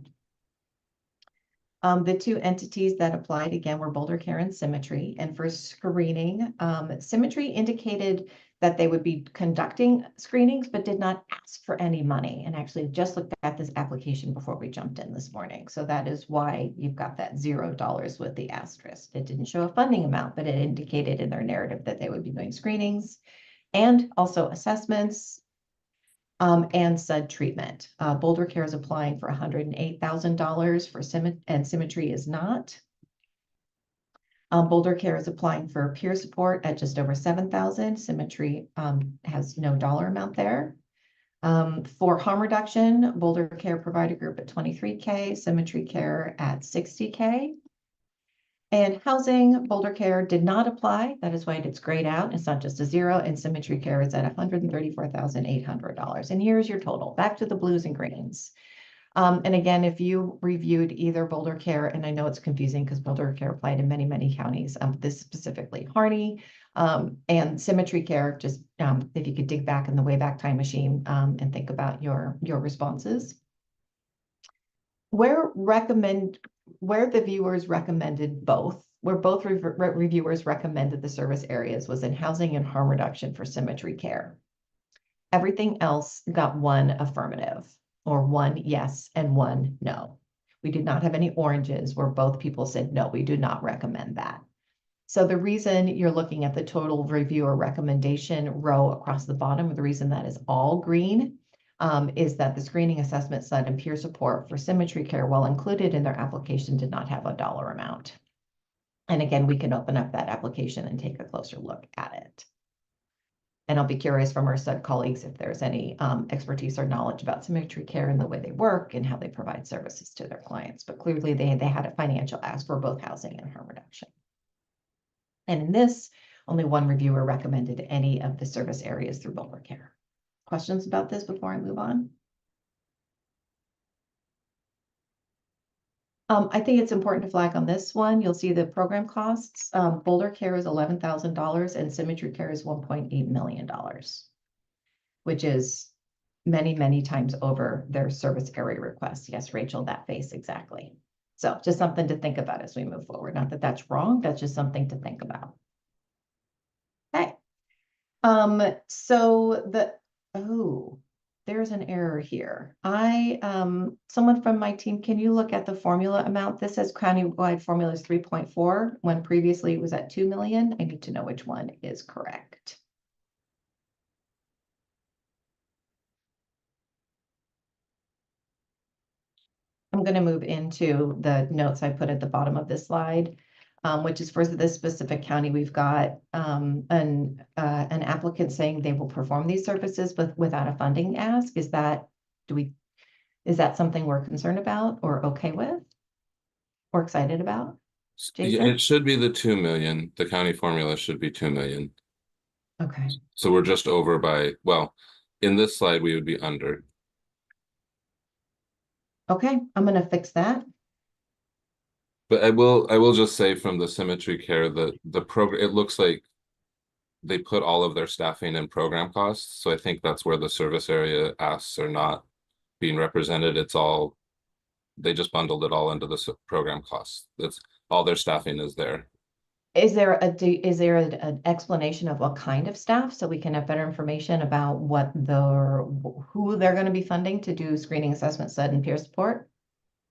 The 2 entities that applied again were Boulder Care and Symmetry. And for screening, Symmetry indicated that they would be conducting screenings, but did not ask for any money. And actually just looked at this application before we jumped in this morning. So that is why you've got that $0 with the asterisk. It didn't show a funding amount, but it indicated in their narrative that they would be doing screenings and also assessments. And SUD treatment. Boulder Care is applying for $108,000 for Symmetry is not. Boulder Care is applying for peer support at just over $7,000. Symmetry has no dollar amount there. For harm reduction, Boulder Care provider group at $23K, Symmetry Care at $60K. And housing, Boulder Care did not apply. That is why it's grayed out. It's not just a 0, and Symmetry Care is at $134,800. And here's your total. Back to the blues and greens. And again, if you reviewed either Boulder Care, and I know it's confusing because Boulder Care applied in many, many counties, this specifically Harney, and Symmetry Care, just if you could dig back in the Wayback Time Machine and think about your responses. Where the viewers recommended both, where both reviewers recommended the service areas was in housing and harm reduction for Symmetry Care. Everything else got 1 affirmative, or 1 yes and 1 no. We did not have any oranges where both people said, no, we do not recommend that. So the reason you're looking at the total reviewer recommendation row across the bottom, the reason that is all green is that the screening, assessment, SUD, and peer support for Symmetry Care, while included in their application, did not have a dollar amount. And again, we can open up that application and take a closer look at it. And I'll be curious from our SUD colleagues if there's any expertise or knowledge about Symmetry Care and the way they work and how they provide services to their clients. But clearly they had a financial ask for both housing and harm reduction. And in this, only 1 reviewer recommended any of the service areas through Boulder Care. Questions about this before I move on? I think it's important to flag on this one. You'll see the program costs. Boulder Care is $11,000 and Symmetry Care is $1.8 million, which is many, many times over their service area requests. Yes, Rachel, that face exactly. So just something to think about as we move forward. Not that that's wrong, that's just something to think about. Okay. There's an error here. Someone from my team, can you look at the formula amount? This says countywide formula is 3.4 when previously it was at 2 million. I need to know which one is correct. I'm going to move into the notes I put at the bottom of this slide, which is for this specific county. We've got an applicant saying they will perform these services without a funding ask. Is that something we're concerned about or okay with or excited about? Jason? Yeah, it should be the 2 million. The county formula should be 2 million. Okay. So we're just over by, well, in this slide, we would be under. Okay, I'm going to fix that. But I will just say from the Symmetry Care, the program, it looks like they put all of their staffing and program costs. So I think that's where the service area asks are not being represented. It's all, they just bundled it all into the program costs. That's all their staffing is there. Is there an explanation of what kind of staff so we can have better information about who they're going to be funding to do screening, assessment, SUD, and peer support?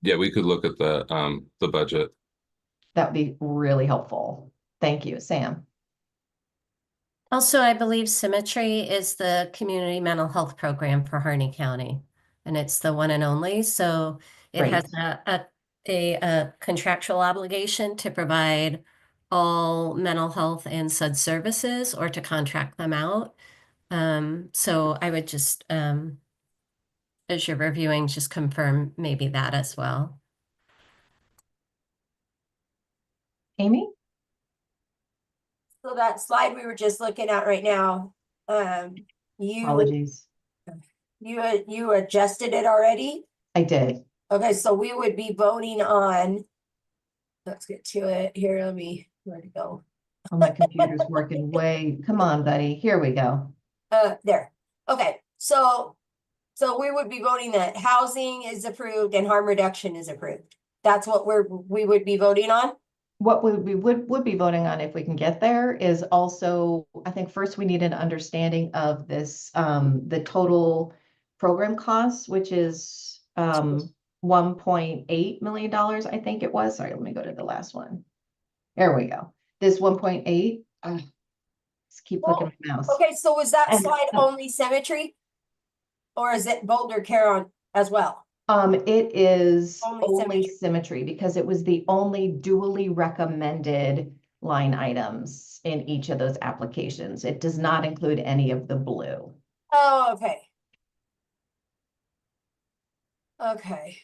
Yeah, we could look at the budget. That would be really helpful. Thank you, Sam. Also, I believe Symmetry is the community mental health program for Harney County, and it's the one and only. So it has a contractual obligation to provide all mental health and SUD services or to contract them out. So I would just, as you're reviewing, just confirm maybe that as well. Amy? So that slide we were just looking at right now, you Apologies. you adjusted it already? I did. Okay, so we would be voting on, let's get to it here. Where'd it go? Oh, my computer's working way. Come on, buddy. Here we go. There. Okay, so we would be voting that housing is approved and harm reduction is approved. That's what we would be voting on? What we would be voting on if we can get there is also, I think first we need an understanding of this, the total program costs, which is $1.8 million, I think it was. Sorry, let me go to the last one. There we go. This 1.8. Let's keep clicking my mouse. Okay, so was that And- slide only Symmetry? Or is it Boulder Care as well? It is Only only Symmetry because it was the only dually recommended line items in each of those applications. It does not include any of the blue. Oh, okay. Okay.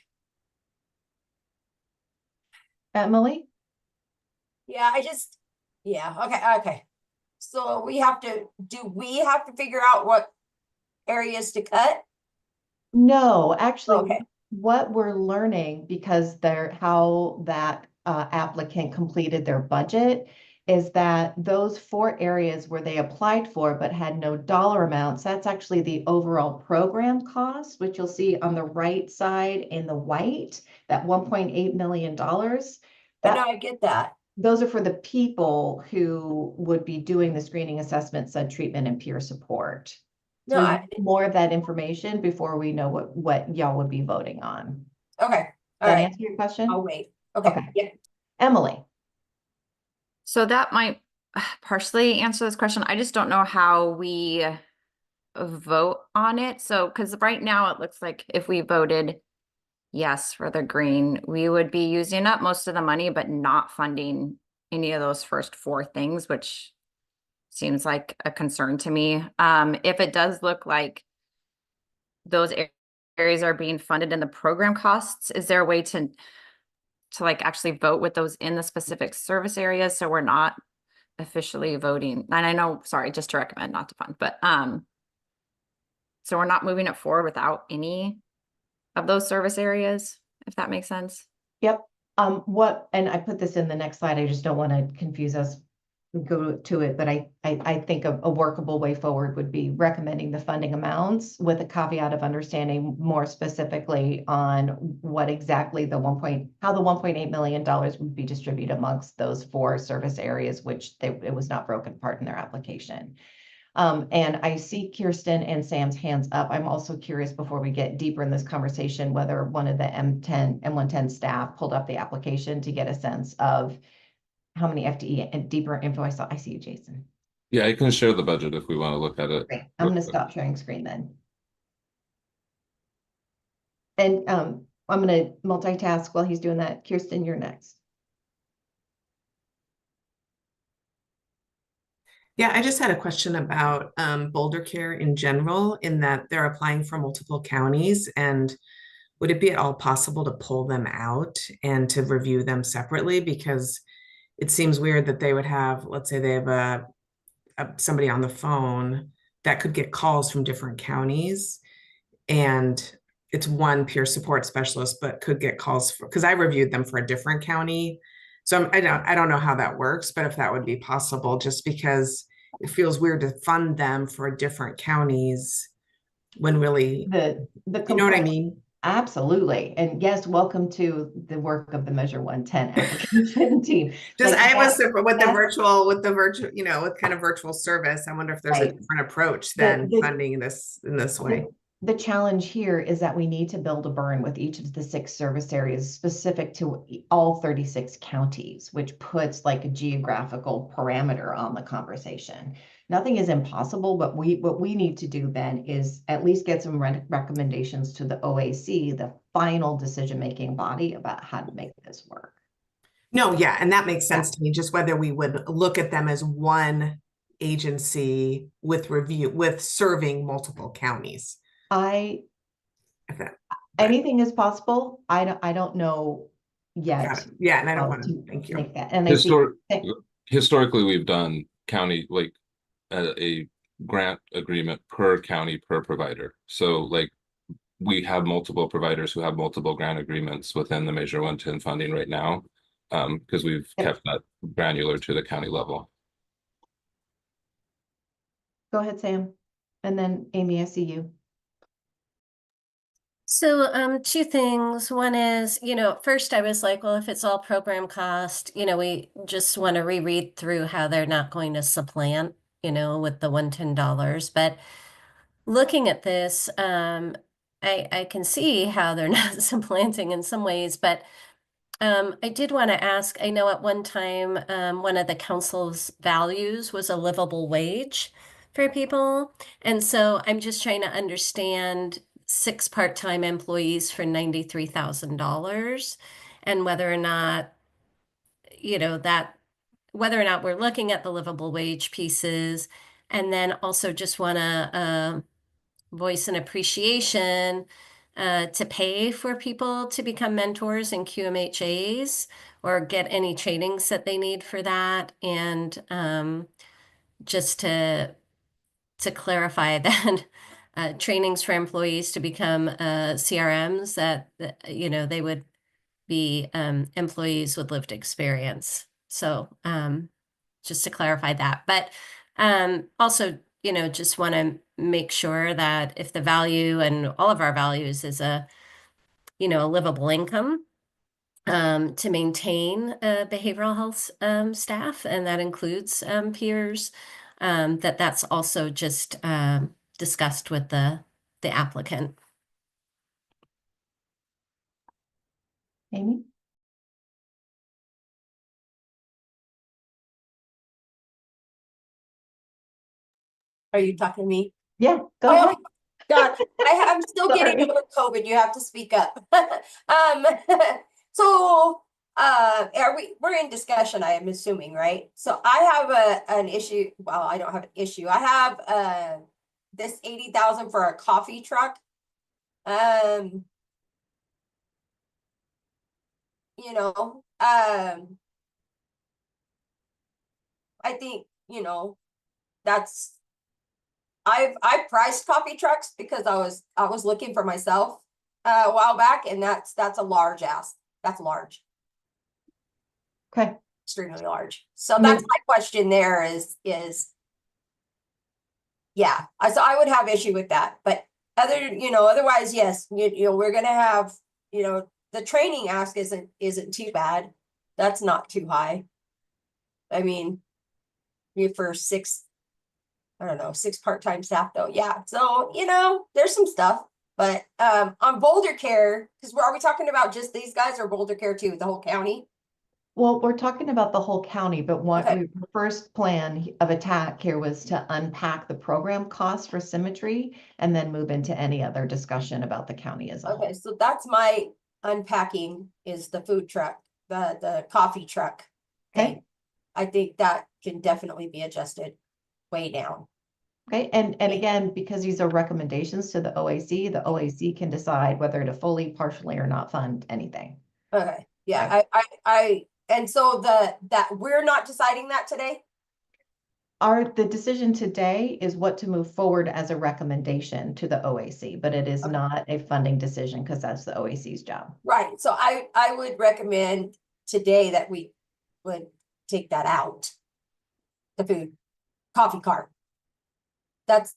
Emily? Yeah, okay. So do we have to figure out what areas to cut? No, actually, Okay. what we're learning because how that applicant completed their budget is that those 4 areas where they applied for but had no dollar amounts, that's actually the overall program cost, which you'll see on the right side in the white, that $1.8 million. No, I get that. Those are for the people who would be doing the screening assessment, SUD treatment, and peer support. So No, we need more of that information before we know what y'all would be voting on. Okay. All That right. answer your question? I'll wait. Okay. Yeah. Emily? So that might partially answer this question. I just don't know how we vote on it. So, because right now it looks like if we voted yes for the green, we would be using up most of the money, but not funding any of those first 4 things, which seems like a concern to me. If it does look like those areas are being funded in the program costs, is there a way to like actually vote with those in the specific service areas so we're not officially voting? And I know, sorry, just to recommend not to fund, but so we're not moving it forward without any of those service areas, if that makes sense. Yep. And I put this in the next slide. I just don't want to confuse us, go to it, but I think a workable way forward would be recommending the funding amounts with a caveat of understanding more specifically on what exactly how the $1.8 million would be distributed amongst those 4 service areas, which it was not broken apart in their application. And I see Kirsten and Sam's hands up. I'm also curious before we get deeper in this conversation, whether one of the M110 staff pulled up the application to get a sense of how many FTE and deeper info I saw. I see you, Jason. Yeah, I can share the budget if we want to look at it. Great. I'm going to stop sharing screen then. And I'm going to multitask while he's doing that. Kirsten, you're next. Yeah, I just had a question about Boulder Care in general, in that they're applying for multiple counties, and would it be at all possible to pull them out and to review them separately? Because it seems weird that they would have, let's say they have somebody on the phone that could get calls from different counties, and it's one peer support specialist, but could get calls because I reviewed them for a different county. So I don't know how that works, but if that would be possible, just because it feels weird to fund them for different counties when really you know what I mean? Absolutely. And yes, welcome to the work of the Measure 110 application team. Just Like I was that- with the virtual, with kind of virtual service. I wonder if there's a Right. different approach than funding in this way. The challenge here is that we need to build a burn with each of the 6 service areas specific to all 36 counties, which puts like a geographical parameter on the conversation. nothing is impossible, but what we need to do then is at least get some recommendations to the OAC, the final decision-making body, about how to make this work. No, yeah, and that makes sense to me, just whether we would look at them as one agency with serving multiple counties. Anything is possible. I don't know yet. Yeah, and I don't want to, thank you. Make that. And Historically, we've done county, like a grant agreement per county per provider. So like we have multiple providers who have multiple grant agreements within the Measure 110 funding right now, because we've kept that granular to the county level. Go ahead, Sam. And then Amy, I see you. So, two things. One is, first I was like, well, if it's all program cost, we just want to reread through how they're not going to supplant, with the $110. But looking at this, I can see how they're not supplanting in some ways, but I did want to ask, I know at one time, one of the council's values was a livable wage for people. And so I'm just trying to understand 6 part-time employees for $93,000 and whether or not, whether or not we're looking at the livable wage pieces. And then also just want to voice an appreciation to pay for people to become mentors in QMHAs or get any trainings that they need for that. And just to clarify that trainings for employees to become CRMs, that they would be employees with lived experience. So just to clarify that. But also, just want to make sure that if the value and all of our values is a livable income to maintain behavioral health staff, and that includes peers, that's also just discussed with the applicant. Amy? Are you talking to me? Yeah, go ahead. God, I'm still getting over COVID. You have to speak up. So we're in discussion, I am assuming, right? So I have an issue. Well, I don't have an issue. I have this 80,000 for a coffee truck. I think, that's I've priced coffee trucks because I was looking for myself a while back, and that's a large ask. That's large. Okay. Extremely large. So that's my question there is yeah. So I would have issue with that. But otherwise, yes, we're gonna have, the training ask isn't too bad. That's not too high. I mean, for 6 part-time staff though. Yeah. So, there's some stuff, but on Boulder Care, because are we talking about just these guys or Boulder Care too, the whole county? Well, we're talking about the whole county, but the first plan of attack here was to unpack the program costs for Symmetry and then move into any other discussion about the county as a whole. Okay, so that's my unpacking, is the food truck, the coffee truck. Okay. I think that can definitely be adjusted way down. Okay, and again, because these are recommendations to the OAC can decide whether to fully, partially, or not fund anything. Okay, yeah, and so that we're not deciding that today? The decision today is what to move forward as a recommendation to the OAC, but it is not a funding decision because that's the OAC's job. Right, so I would recommend today that we would take that out. The food, coffee cart. That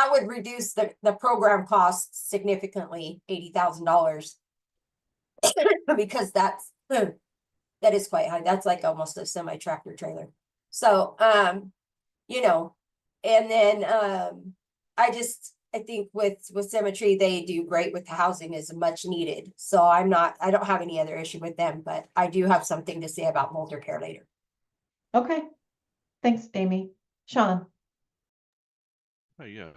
would reduce the program costs significantly, $80,000. Because that is quite high. That's like almost a semi-tractor trailer. So, and then I think with Symmetry, they do great with housing, is much needed. So I don't have any other issue with them, but I do have something to say about Boulder Care later. Okay. Thanks, Amy. Sean? Yeah.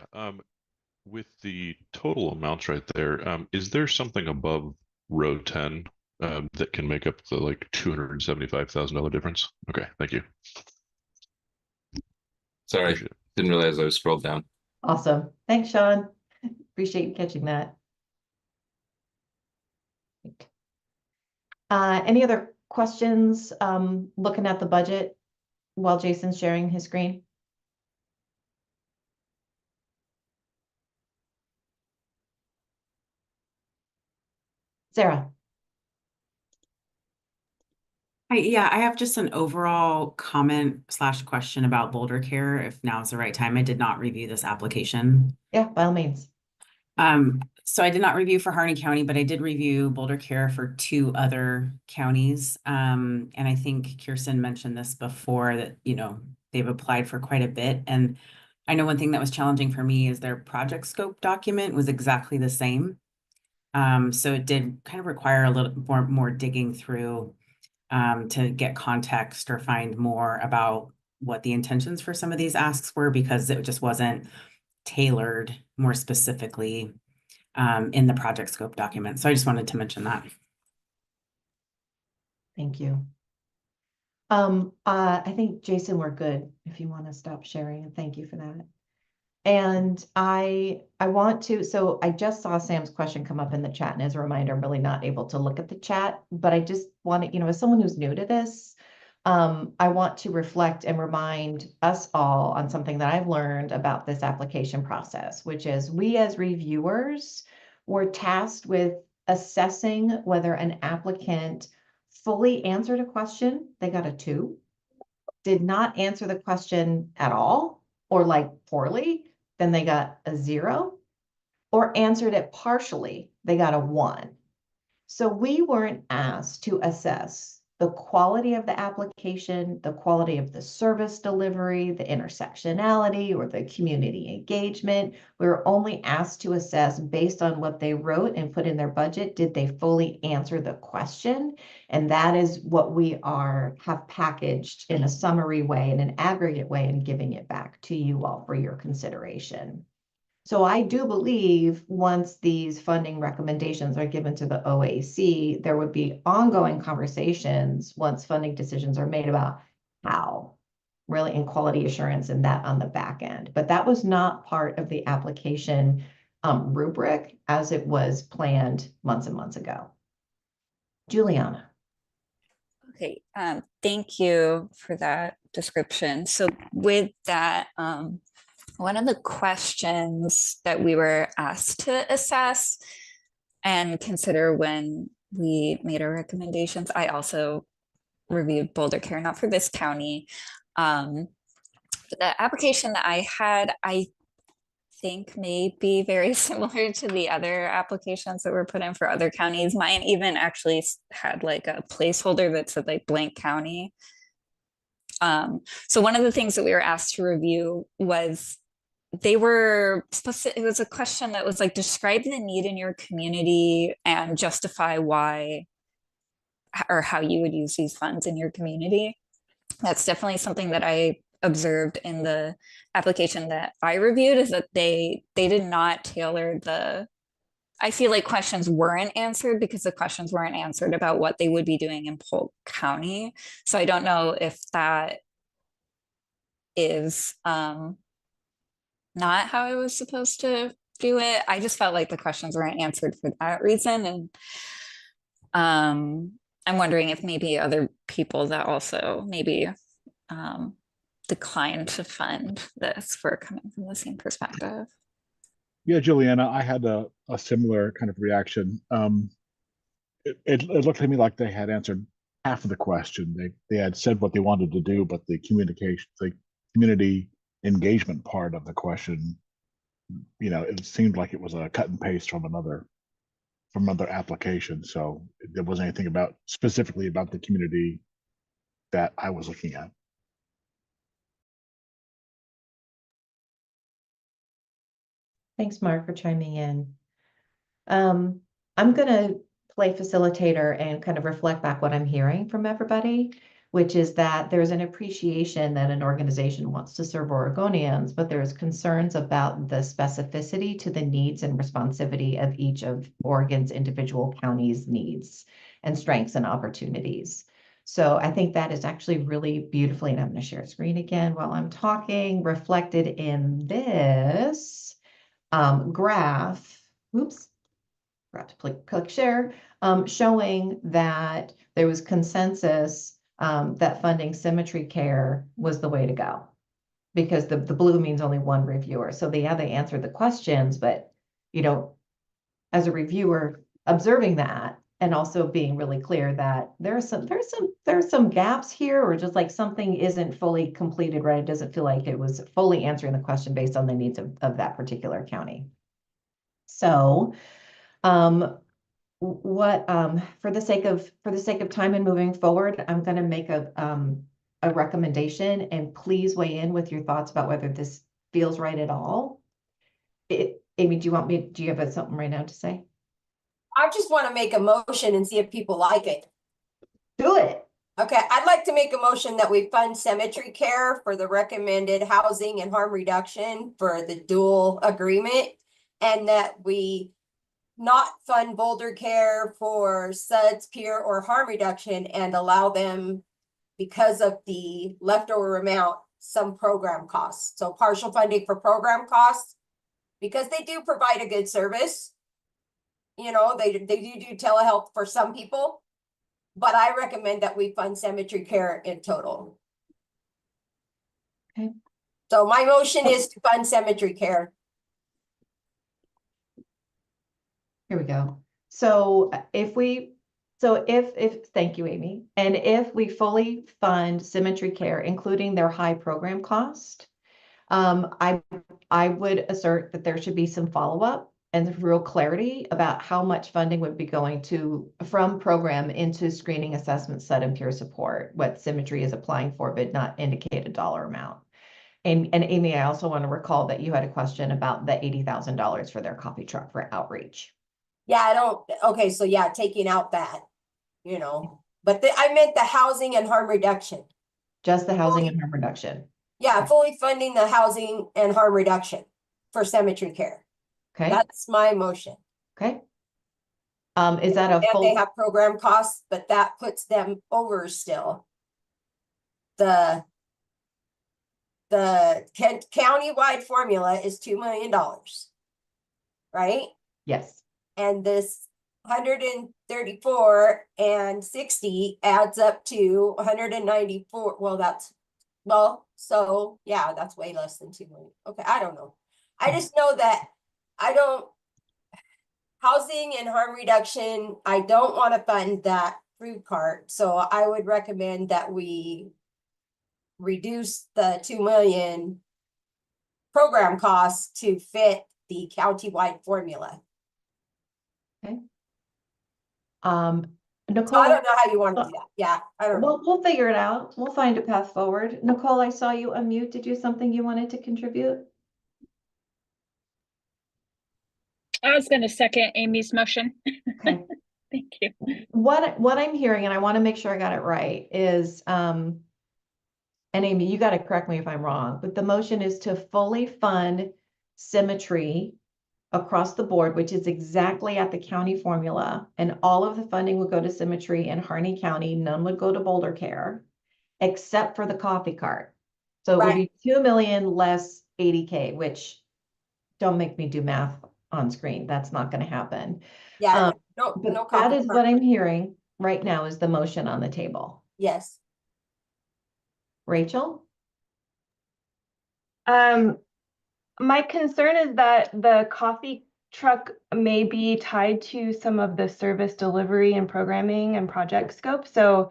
With the total amounts right there, is there something above row 10 that can make up the like $275,000 difference? Okay, thank you. Sorry, Appreciate it. didn't realize I was scrolled down. Awesome. Thanks, Sean. Appreciate you catching that. Any other questions looking at the budget while Jason's sharing his screen? Sarah. Yeah, I have just an overall comment / question about Boulder Care, if now is the right time. I did not review this application. Yeah, by all means. So I did not review for Harney County, but I did review Boulder Care for 2 other counties. And I think Kirsten mentioned this before that, they've applied for quite a bit. And I know one thing that was challenging for me is their project scope document was exactly the same. So it did kind of require a little more digging through to get context or find more about what the intentions for some of these asks were, because it just wasn't tailored more specifically in the project scope document. So I just wanted to mention that. Thank you. I think Jason, we're good if you want to stop sharing, and thank you for that. And I want to, so I just saw Sam's question come up in the chat, and as a reminder, I'm really not able to look at the chat, but I just want to, as someone who's new to this, I want to reflect and remind us all on something that I've learned about this application process, which is we as reviewers were tasked with assessing whether an applicant fully answered a question, they got a 2, did not answer the question at all, or like poorly, then they got a 0, or answered it partially, they got a 1. So we weren't asked to assess the quality of the application, the quality of the service delivery, the intersectionality, or the community engagement. We were only asked to assess based on what they wrote and put in their budget, did they fully answer the question? And that is what we have packaged in a summary way, in an aggregate way, and giving it back to you all for your consideration. So I do believe once these funding recommendations are given to the OAC, there would be ongoing conversations once funding decisions are made about how, really, in quality assurance and that on the back end. But that was not part of the application rubric as it was planned months and months ago. Juliana. Okay, thank you for that description. So with that, one of the questions that we were asked to assess and consider when we made our recommendations, I also reviewed Boulder Care, not for this county. The application that I had, I think may be very similar to the other applications that were put in for other counties. Mine even actually had like a placeholder that said like blank county. So one of the things that we were asked to review was it was a question that was like, describe the need in your community and justify why or how you would use these funds in your community. That's definitely something that I observed in the application that I reviewed, is that they did not tailor I feel like questions weren't answered because the questions weren't answered about what they would be doing in Polk County. So I don't know if that is not how I was supposed to do it. I just felt like the questions weren't answered for that reason. And I'm wondering if maybe other people that also maybe declined to fund this were coming from the same perspective. Yeah, Juliana, I had a similar kind of reaction. It looked to me like they had answered half of the question. They had said what they wanted to do, but the community engagement part of the question, it seemed like it was a cut and paste from another application. So there wasn't anything specifically about the community that I was looking at. Thanks, Mark, for chiming in. I'm going to play facilitator and kind of reflect back what I'm hearing from everybody. which is that there's an appreciation that an organization wants to serve Oregonians, but there's concerns about the specificity to the needs and responsivity of each of Oregon's individual counties' needs and strengths and opportunities. So I think that is actually really beautifully, and I'm going to share screen again while I'm talking, reflected in this graph. Oops, forgot to click share, showing that there was consensus that funding symmetry care was the way to go, because the blue means only one reviewer. So they answered the questions, but you know, as a reviewer observing that and also being really clear that there's some gaps here, or just like something isn't fully completed, right? It doesn't feel like it was fully answering the question based on the needs of that particular county. So for the sake of time and moving forward, I'm going to make a recommendation, and please weigh in with your thoughts about whether this feels right at all. Amy, do you have something right now to say? I just want to make a motion and see if people like it. Do it. Okay, I'd like to make a motion that we fund cemetery care for the recommended housing and harm reduction for the dual agreement, and that we not fund Boulder Care for SUDS, peer, or harm reduction, and allow them, because of the leftover amount, some program costs. So partial funding for program costs, because they do provide a good service. You know, they do telehealth for some people, but I recommend that we fund cemetery care in total. Okay. So my motion is to fund cemetery care. Here we go. So if thank you, Amy. And if we fully fund symmetry care, including their high program cost, I would assert that there should be some follow-up and real clarity about how much funding would be going from program into screening, assessment, SUD, and peer support, what symmetry is applying for, but not indicate a dollar amount. And Amy, I also want to recall that you had a question about the $80,000 for their coffee truck for outreach. Yeah, okay, so yeah, taking out that, you know, but I meant the housing and harm reduction. Just the housing and harm reduction. Yeah, fully funding the housing and harm reduction for cemetery care. Okay. That's my motion. Okay. Is that a and full? They have program costs, but that puts them over still. The county-wide formula is $2 million, right? Yes. And this 134 and 60 adds up to 194. So yeah, that's way less than 2 million. Okay, I don't know. I just know that housing and harm reduction, I don't want to fund that food cart. So I would recommend that we reduce the 2 million program costs to fit the county-wide formula. Okay. So Nicole, I don't know how you want to do that. Yeah, I don't know. We'll figure it out. We'll find a path forward. Nicole, I saw you unmute. Did you have something you wanted to contribute? I was going to second Amy's motion. Okay. Thank you. What I'm hearing, and I want to make sure I got it right, is and Amy, you got to correct me if I'm wrong, but the motion is to fully fund symmetry across the board, which is exactly at the county formula, and all of the funding would go to symmetry in Harney County. None would go to Boulder Care, except for the coffee cart. So it would be 2 million less 80K, which don't make me do math on screen. That's not going to happen. Yeah, but that is what I'm hearing right now is the motion on the table. Yes. Rachel? My concern is that the coffee truck may be tied to some of the service delivery and programming and project scope. So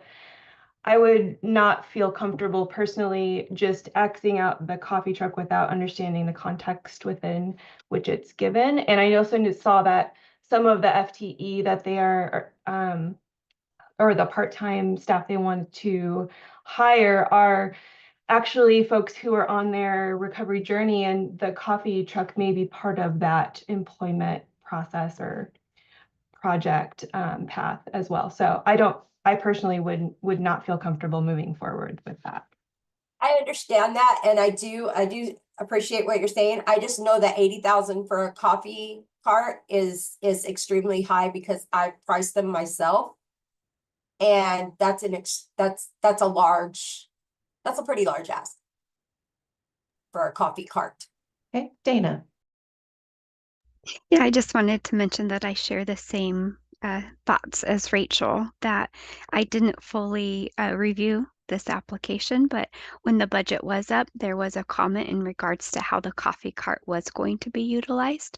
I would not feel comfortable personally just Xing out the coffee truck without understanding the context within which it's given. And I also saw that some of the FTE that they are, or the part-time staff they want to hire are actually folks who are on their recovery journey, and the coffee truck may be part of that employment process or project path as well. So I personally would not feel comfortable moving forward with that. I understand that, and I do appreciate what you're saying. I just know that 80,000 for a coffee cart is extremely high because I priced them myself. And that's a pretty large ask for a coffee cart. Okay, Dana. Yeah, I just wanted to mention that I share the same thoughts as Rachel, that I didn't fully review this application, but when the budget was up, there was a comment in regards to how the coffee cart was going to be utilized.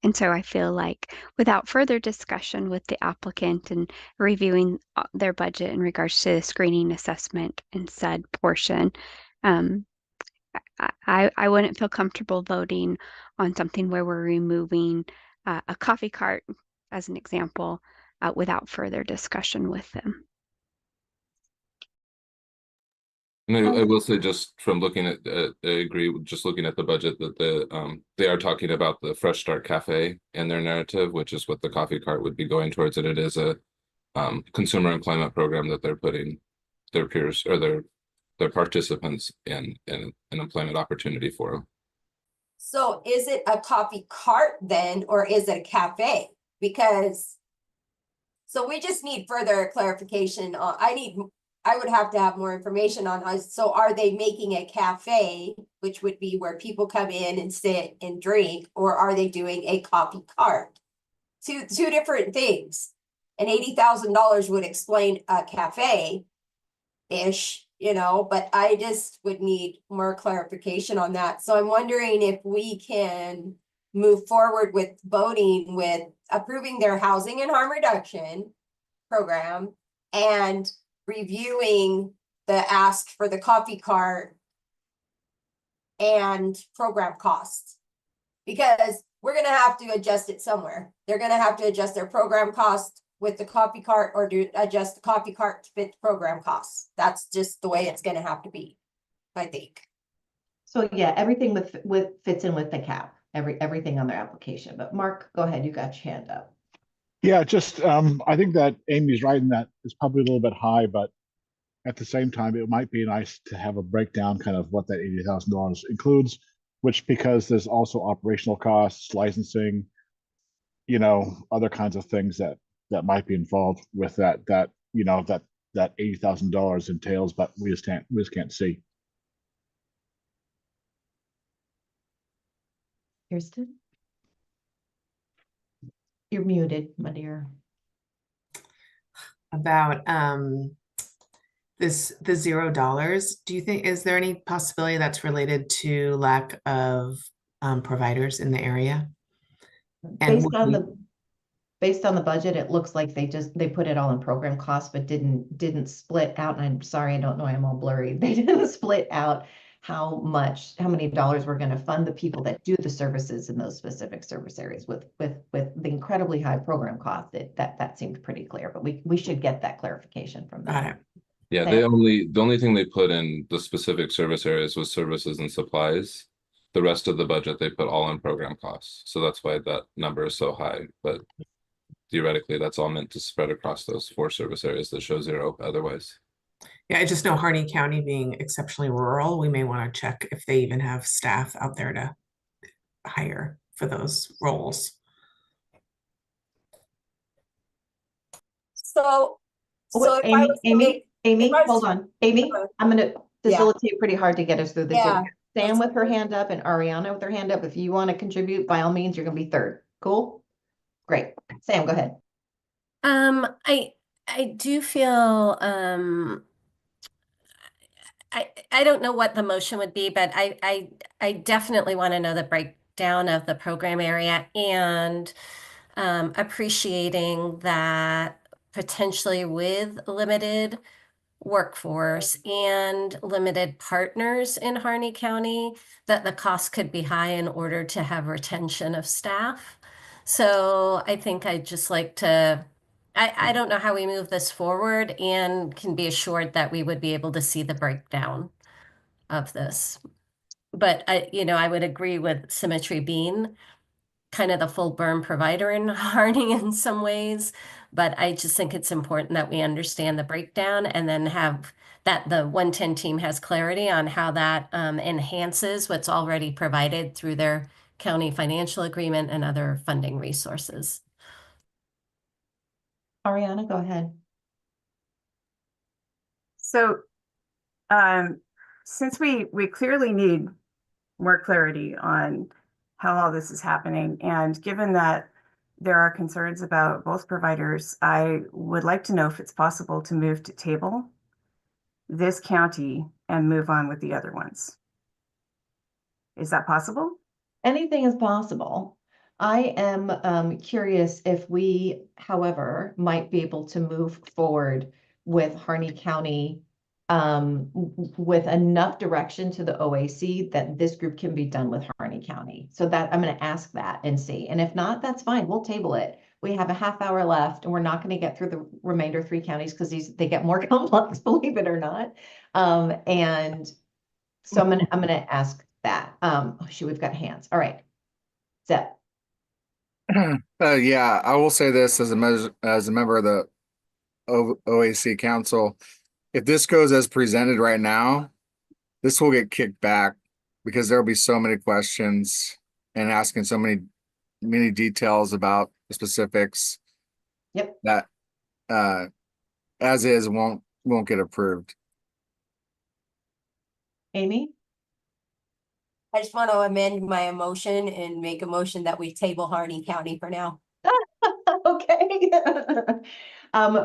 And so I feel like without further discussion with the applicant and reviewing their budget in regards to the screening assessment and said portion, I wouldn't feel comfortable voting on something where we're removing a coffee cart, as an example, without further discussion with them. And I will say, just from looking at, I agree with just looking at the budget, that they are talking about the Fresh Start Cafe in their narrative, which is what the coffee cart would be going towards, and it is a consumer employment program that they're putting their peers or their participants in an employment opportunity for them. So is it a coffee cart then, or is it a cafe? Because, so we just need further clarification on, I would have to have more information on us. So are they making a cafe, which would be where people come in and sit and drink, or are they doing a coffee cart? Two different things. And $80,000 would explain a cafe-ish, but I just would need more clarification on that. So I'm wondering if we can move forward with voting with approving their housing and harm reduction program and reviewing the ask for the coffee cart and program costs. Because we're going to have to adjust it somewhere. They're going to have to adjust their program cost with the coffee cart, or do adjust the coffee cart to fit program costs. That's just the way it's going to have to be, I think. So yeah, everything with fits in with the cap, everything on their application. But Mark, go ahead. You got your hand up. Yeah, just I think that Amy's right in that it's probably a little bit high, but at the same time, it might be nice to have a breakdown kind of what that $80,000 includes, which, because there's also operational costs, licensing, other kinds of things that might be involved with that $80,000 entails, but we just can't see. Kirsten? You're muted, my dear. About the $0, do you think, is there any possibility that's related to lack of providers in the area? And Based on the budget, it looks like they put it all in program costs, but didn't split out. And I'm sorry, I don't know, I'm all blurry. They didn't split out how many dollars we're going to fund the people that do the services in those specific service areas with the incredibly high program cost. That seemed pretty clear, but we should get that clarification from them. Got it. Yeah, the only thing they put in the specific service areas was services and supplies. The rest of the budget they put all in program costs. So that's why that number is so high. But theoretically, that's all meant to spread across those 4 service areas that show 0 otherwise. Yeah, I just know Harney County being exceptionally rural, we may want to check if they even have staff out there to hire for those roles. So if I was to make- Amy, hold on. Amy, I'm going to Yeah. facilitate pretty hard to get us through this. Yeah. Sam with her hand up and Ariana with her hand up. If you want to contribute, by all means, you're going to be third. Cool? Great. Sam, go ahead. I do feel I don't know what the motion would be, but I definitely want to know the breakdown of the program area, and appreciating that potentially with limited workforce and limited partners in Harney County, that the cost could be high in order to have retention of staff. So I think I'd just like to, I don't know how we move this forward, and can be assured that we would be able to see the breakdown of this. But I would agree with Symmetry Bean kind of the full burn provider in Harney in some ways, but I just think it's important that we understand the breakdown and then have that the 110 team has clarity on how that enhances what's already provided through their county financial agreement and other funding resources. Ariana, go ahead. So, since we clearly need more clarity on how all this is happening, and given that there are concerns about both providers, I would like to know if it's possible to move to table this county and move on with the other ones. Is that possible? Anything is possible. I am curious if we, however, might be able to move forward with Harney County with enough direction to the OAC that this group can be done with Harney County. So that I'm going to ask that and see. And if not, that's fine. We'll table it. We have a half hour left and we're not going to get through the remainder 3 counties because they get more complex, believe it or not. And so I'm gonna ask that. Oh shoot, we've got hands. All right. Zep. Yeah, I will say this as a member of the OAC Council. If this goes as presented right now, this will get kicked back because there'll be so many questions and asking so many details about the specifics. Yep. That as is won't get approved. Amy? I just want to amend my motion and make a motion that we table Harney County for now. Okay.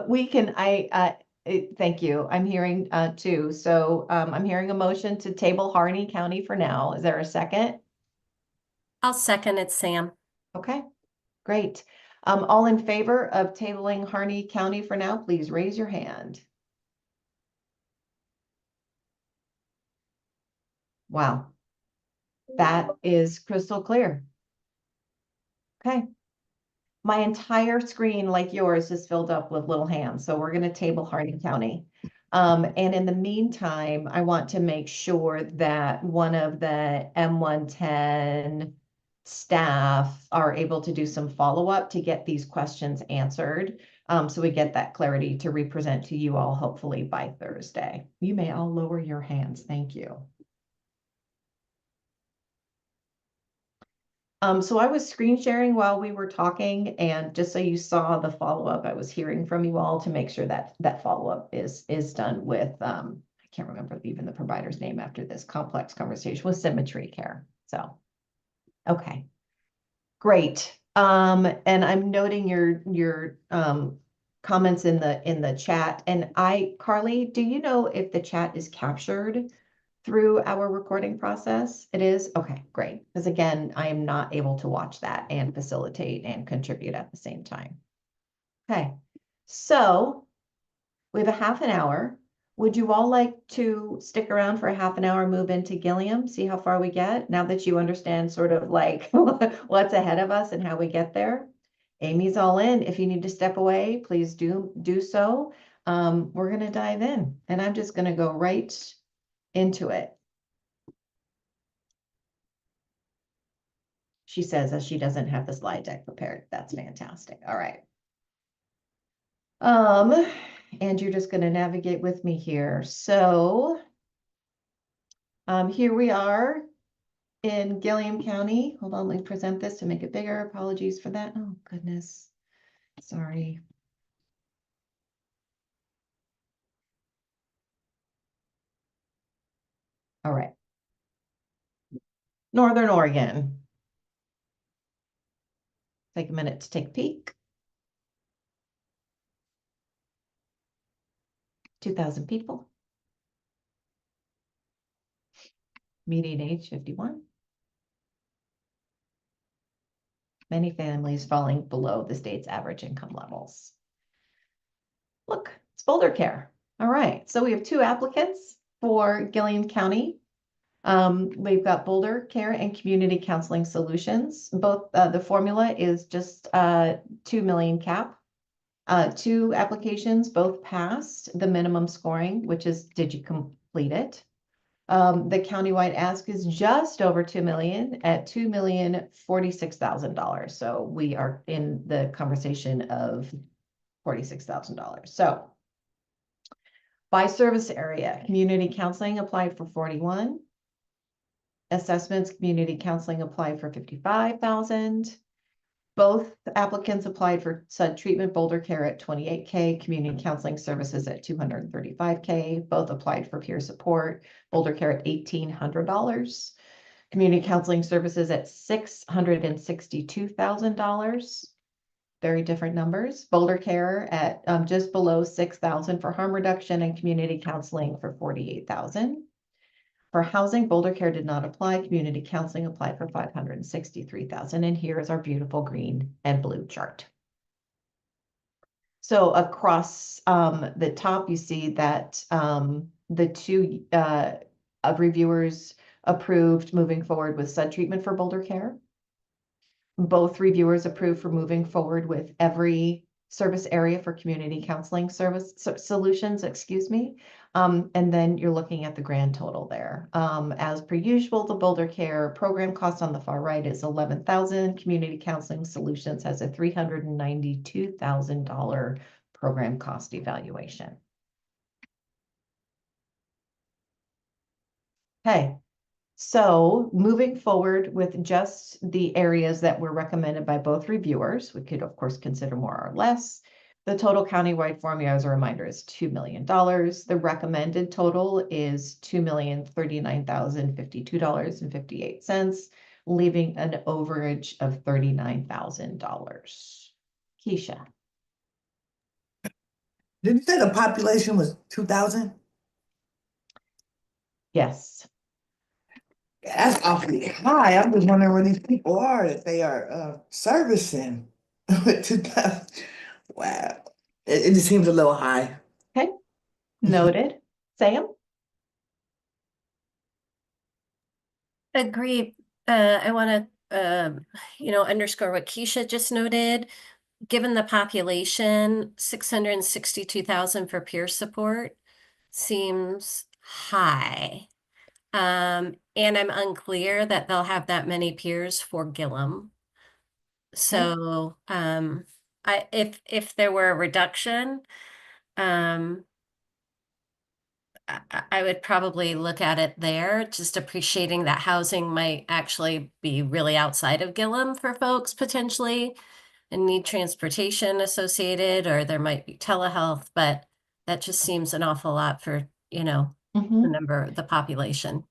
We can, thank you. I'm hearing too. So I'm hearing a motion to table Harney County for now. Is there a second? I'll second it, Sam. Okay, great. All in favor of tabling Harney County for now, please raise your hand. Wow. That is crystal clear. Okay. My entire screen, like yours, is filled up with little hands. So we're going to table Harney County. And in the meantime, I want to make sure that one of the M110 staff are able to do some follow-up to get these questions answered. So we get that clarity to represent to you all, hopefully by Thursday. You may all lower your hands. Thank you. So I was screen sharing while we were talking, and just so you saw the follow-up, I was hearing from you all to make sure that that follow-up is done with, I can't remember even the provider's name after this complex conversation, with Symmetry Care. So, okay, great. And I'm noting your comments in the chat. And Carly, do you know if the chat is captured through our recording process? It is? Okay, great. Because again, I am not able to watch that and facilitate and contribute at the same time. Okay, so we have a half an hour. Would you all like to stick around for a half an hour, move into Gilliam, see how far we get now that you understand sort of like what's ahead of us and how we get there? Amy's all in. If you need to step away, please do so. We're going to dive in, and I'm just going to go right into it. She says as she doesn't have the slide deck prepared. That's fantastic. All right. And you're just going to navigate with me here. So here we are in Gilliam County. Hold on, let me present this to make it bigger. Apologies for that. Oh, goodness. Sorry. All right. Northern Oregon. Take a minute to take a peek. 2,000 people. Median age 51. Many families falling below the state's average income levels. Look, it's Boulder Care. All right, so we have 2 applicants for Gilliam County. We've got Boulder Care and Community Counseling Solutions. Both the formula is just 2 million cap. 2 applications, both passed the minimum scoring, which is, did you complete it? The countywide ask is just over 2 million at $2,046,000. So we are in the conversation of $46,000. So by service area, community counseling applied for 41. Assessments, community counseling applied for 55,000. Both applicants applied for SUD treatment, Boulder Care at 28K, community counseling services at 235K. Both applied for peer support, Boulder Care at $1,800. Community counseling services at $662,000. Very different numbers. Boulder Care at just below 6,000 for harm reduction, and community counseling for 48,000. For housing, Boulder Care did not apply. Community counseling applied for 563,000. And here is our beautiful green and blue chart. So across the top, you see that the two reviewers approved moving forward with SUD treatment for Boulder Care. Both reviewers approved for moving forward with every service area for community counseling solutions, excuse me. And then you're looking at the grand total there. As per usual, the Boulder Care program cost on the far right is $11,000. Community Counseling Solutions has a $392,000 program cost evaluation. Okay. So moving forward with just the areas that were recommended by both reviewers, we could of course consider more or less. The total countywide formula, as a reminder, is $2 million. The recommended total is $2,039,052.58, leaving an overage of $39,000. Keisha. Did you say the population was 2,000? Yes. That's awfully high. I'm just wondering where these people are that they are servicing. 2,000. Wow. It just seems a little high. Okay. Noted. Sam? Agree. I want to, underscore what Keisha just noted. Given the population, 662,000 for peer support seems high. And I'm unclear that they'll have that many peers for Gillum. So, if there were a reduction, I would probably look at it there, just appreciating that housing might actually be really outside of Gillum for folks potentially and need transportation associated, or there might be telehealth, but that just seems an awful lot for, the population.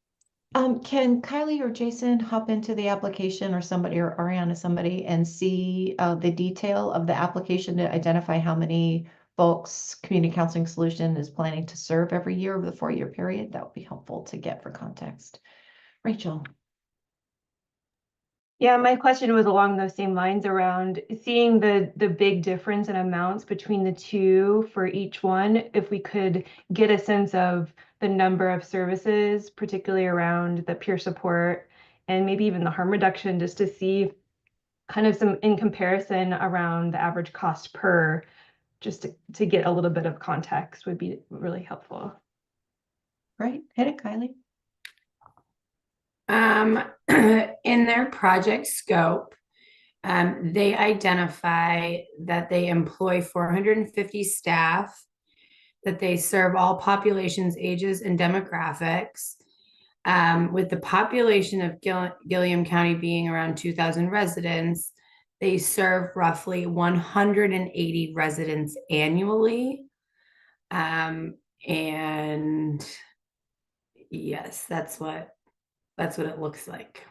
Can Kylie or Jason hop into the application, or somebody, or Ariana, somebody, and see the detail of the application to identify how many folks Community Counseling Solution is planning to serve every year over the 4-year period? That would be helpful to get for context. Rachel. Yeah, my question was along those same lines around seeing the big difference in amounts between the two for each one. If we could get a sense of the number of services, particularly around the peer support and maybe even the harm reduction, just to see kind of some in comparison around the average cost per, just to get a little bit of context would be really helpful. Right, hit it, Kylie. In their project scope, they identify that they employ 450 staff, that they serve all populations, ages, and demographics. With the population of Gilliam County being around 2,000 residents, they serve roughly 180 residents annually. And yes, that's what it looks like.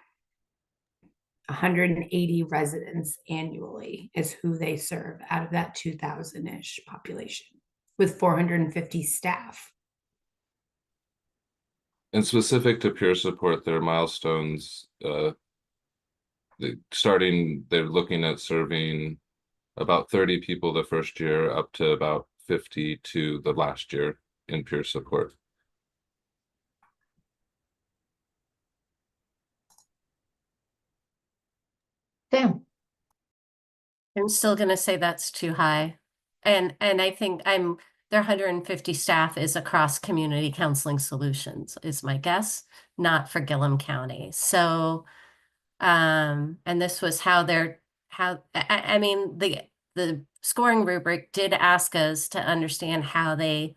180 residents annually is who they serve out of that 2,000-ish population with 450 staff. And specific to peer support, their milestones, they're looking at serving about 30 people the first year, up to about 52 the last year in peer support. Sam. I'm still going to say that's too high. And I think I'm their 150 staff is across Community Counseling Solutions, is my guess, not for Gillum County. So, and this was I mean, the scoring rubric did ask us to understand how they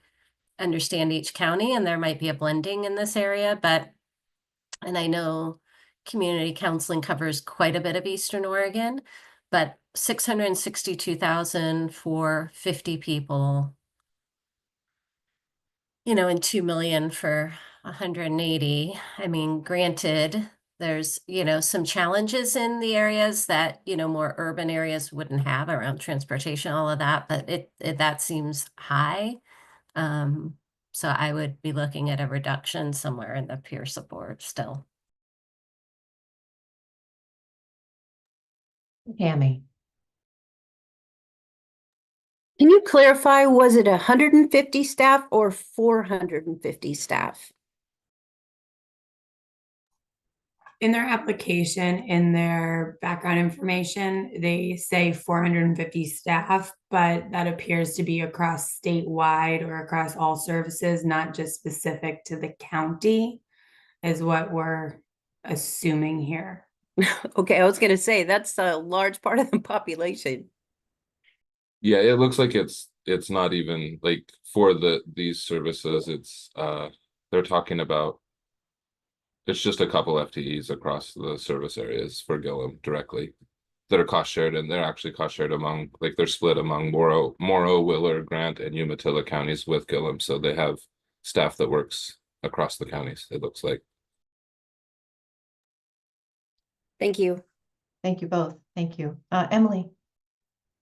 understand each county, and there might be a blending in this area, and I know community counseling covers quite a bit of Eastern Oregon, but 662,000 for 50 people, you know, and 2 million for 180. I mean, granted, there's, you know, some challenges in the areas that, you know, more urban areas wouldn't have around transportation, all of that, but that seems high. So I would be looking at a reduction somewhere in the peer support still. Tammy. Can you clarify, was it 150 staff or 450 staff? In their application, in their background information, they say 450 staff, but that appears to be across statewide or across all services, not just specific to the county, is what we're assuming here. Okay, I was going to say that's a large part of the population. Yeah, it looks like it's not even like for these services, it's they're talking about it's just a couple FTEs across the service areas for Gillum directly that are cost shared, and they're actually cost shared among, like, they're split among Morrow, Willard, Grant, and Umatilla counties with Gillum. So they have staff that works across the counties, it looks like. Thank you. Thank you both. Thank you. Emily.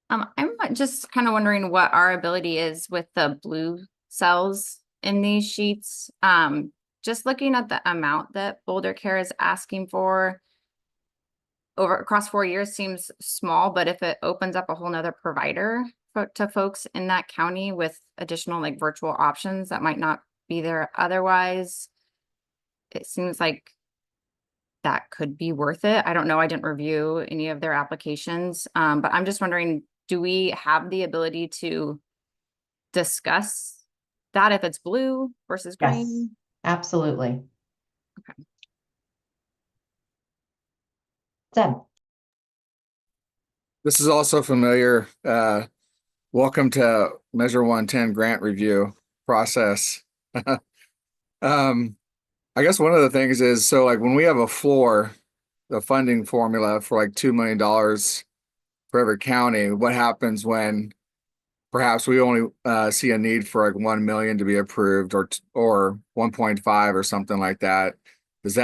I'm just kind of wondering what our ability is with the blue cells in these sheets. Just looking at the amount that Boulder Care is asking for across 4 years seems small, but if it opens up a whole nother provider to folks in that county with additional like virtual options that might not be there otherwise, it seems like that could be worth it. I don't know. I didn't review any of their applications, but I'm just wondering, do we have the ability to discuss that if it's blue versus green? Yes, absolutely. Okay. Deb. This is also familiar. Welcome to Measure 110 grant review process. I guess one of the things is, so like when we have a floor, the funding formula for like $2 million for every county, what happens when perhaps we only see a need for like 1 million to be approved, or 1.5 or something like that? Does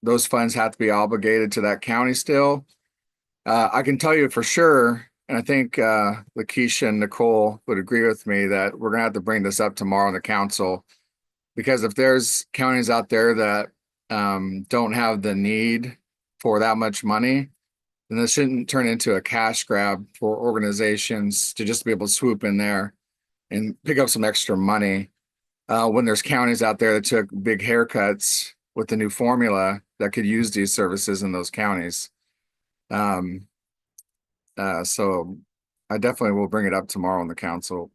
those funds have to be obligated to that county still? I can tell you for sure, and I think Lakeisha and Nicole would agree with me, that we're gonna have to bring this up tomorrow in the council, because if there's counties out there that don't have the need for that much money, then this shouldn't turn into a cash grab for organizations to just be able to swoop in there and pick up some extra money. When there's counties out there that took big haircuts with the new formula that could use these services in those counties. So I definitely will bring it up tomorrow in the council.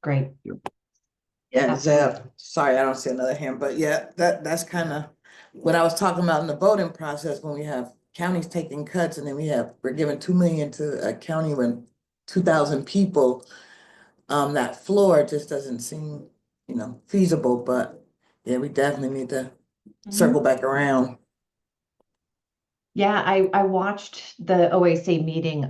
Great. Yeah, Zeb, sorry, I don't see another hand, but yeah, that's kind of what I was talking about in the voting process, when we have counties taking cuts, and then we're giving 2 million to a county with 2,000 people. That floor just doesn't seem, feasible, but yeah, we definitely need to circle back around. Yeah, I watched the OAC meeting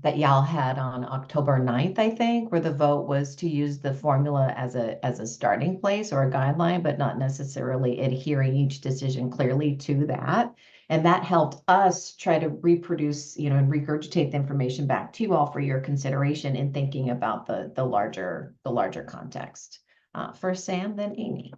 that y'all had on October 9th, I think, where the vote was to use the formula as a starting place or a guideline, but not necessarily adhering each decision clearly to that. And that helped us try to reproduce, and regurgitate the information back to you all for your consideration in thinking about the larger context. First Sam, then Amy.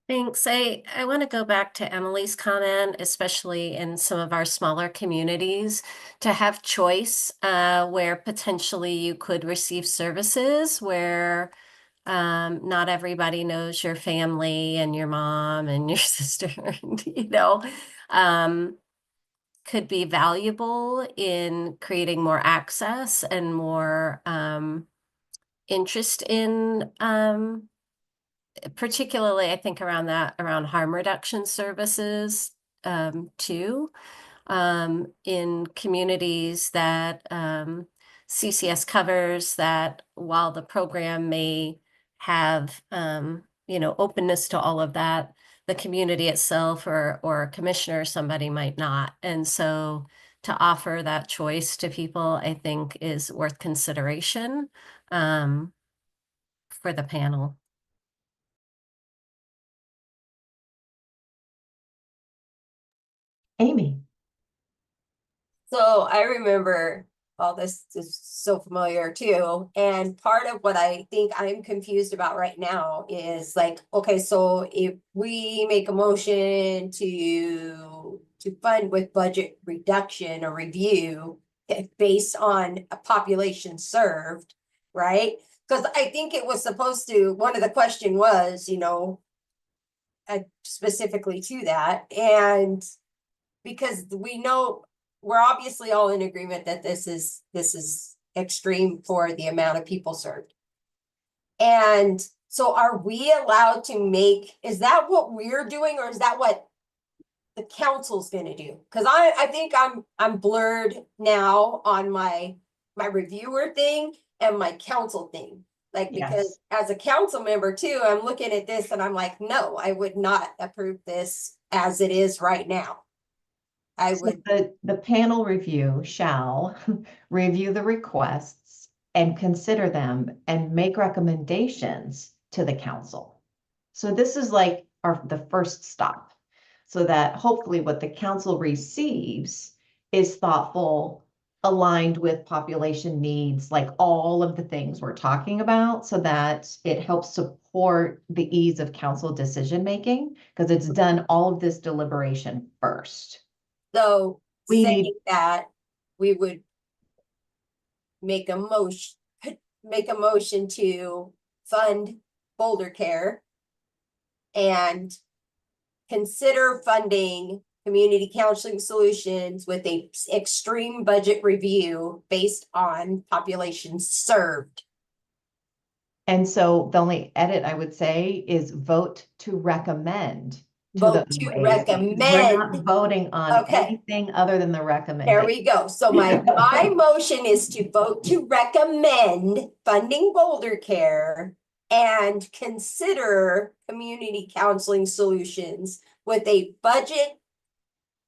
Thanks. I want to go back to Emily's comment, especially in some of our smaller communities, to have choice where potentially you could receive services where not everybody knows your family and your mom and your sister, could be valuable in creating more access and more interest in, particularly I think around harm reduction services, too, in communities that, CCS covers, that while the program may have, openness to all of that, the community itself or a commissioner or somebody might not. And so to offer that choice to people, I think is worth consideration, for the panel. Amy. So I remember all this is so familiar too. And part of what I think I'm confused about right now is like, okay, so if we make a motion to fund with budget reduction or review based on a population served, right? Because I think it was supposed to, one of the question was, specifically to that. And because we know, we're obviously all in agreement that this is extreme for the amount of people served. And so are we allowed to is that what we're doing, or is that what the council's gonna do? Because I think I'm blurred now on my reviewer thing and my council thing. Like, because as a council member too, I'm looking at this and I'm like, no, I would not approve this as it is right now. The panel review shall review the requests and consider them and make recommendations to the council. So this is like the first stop, so that hopefully what the council receives is thoughtful, aligned with population needs, like all of the things we're talking about, so that it helps support the ease of council decision making, because it's done all of this deliberation first. So saying that we would make a motion to fund Boulder Care and consider funding community counseling solutions with a extreme budget review based on population served. And so the only edit I would say is vote to recommend. Vote to recommend. We're not voting on anything other than the recommendation. There we go. So my motion is to vote to recommend funding Boulder Care and consider community counseling solutions with a budget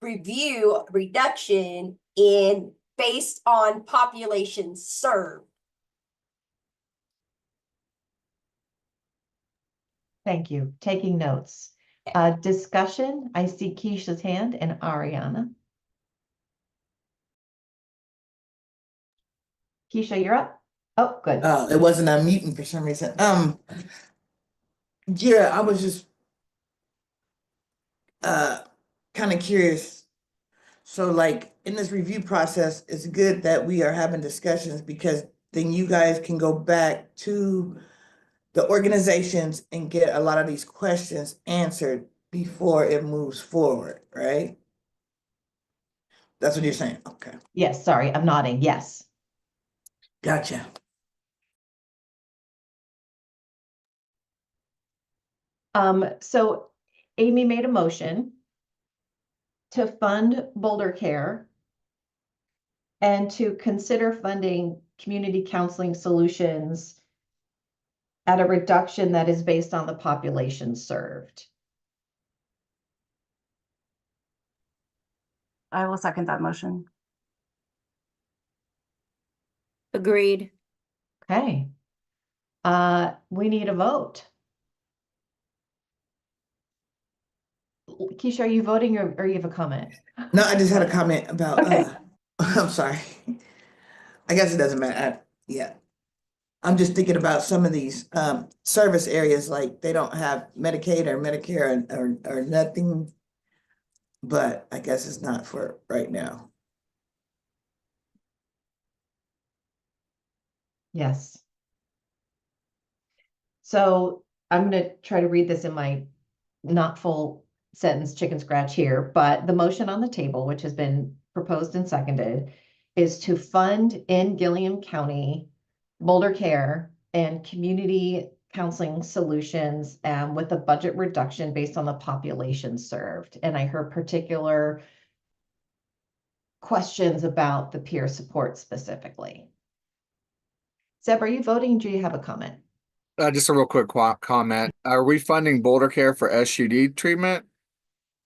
review reduction based on population served. Thank you. Taking notes. Discussion. I see Keisha's hand and Ariana. Keisha, you're up. Oh, good. It wasn't unmuting for some reason. Yeah, I was just kind of curious. So like in this review process, it's good that we are having discussions, because then you guys can go back to the organizations and get a lot of these questions answered before it moves forward, right? That's what you're saying. Okay. Yes, sorry, I'm nodding. Yes. Gotcha. So Amy made a motion to fund Boulder Care and to consider funding community counseling solutions at a reduction that is based on the population served. I will second that motion. Agreed. Okay. We need a vote. Keisha, are you voting or you have a comment? No, I just had a comment about, I'm sorry. I guess it doesn't matter. Yeah. I'm just thinking about some of these service areas, like they don't have Medicaid or Medicare or nothing, but I guess it's not for right now. Yes. So I'm going to try to read this in my not full sentence chicken scratch here, but the motion on the table, which has been proposed and seconded, is to fund in Gilliam County Boulder Care and community counseling solutions with a budget reduction based on the population served. And I heard particular questions about the peer support specifically. Zeb, are you voting? Do you have a comment? Just a real quick comment. Are we funding Boulder Care for SUD treatment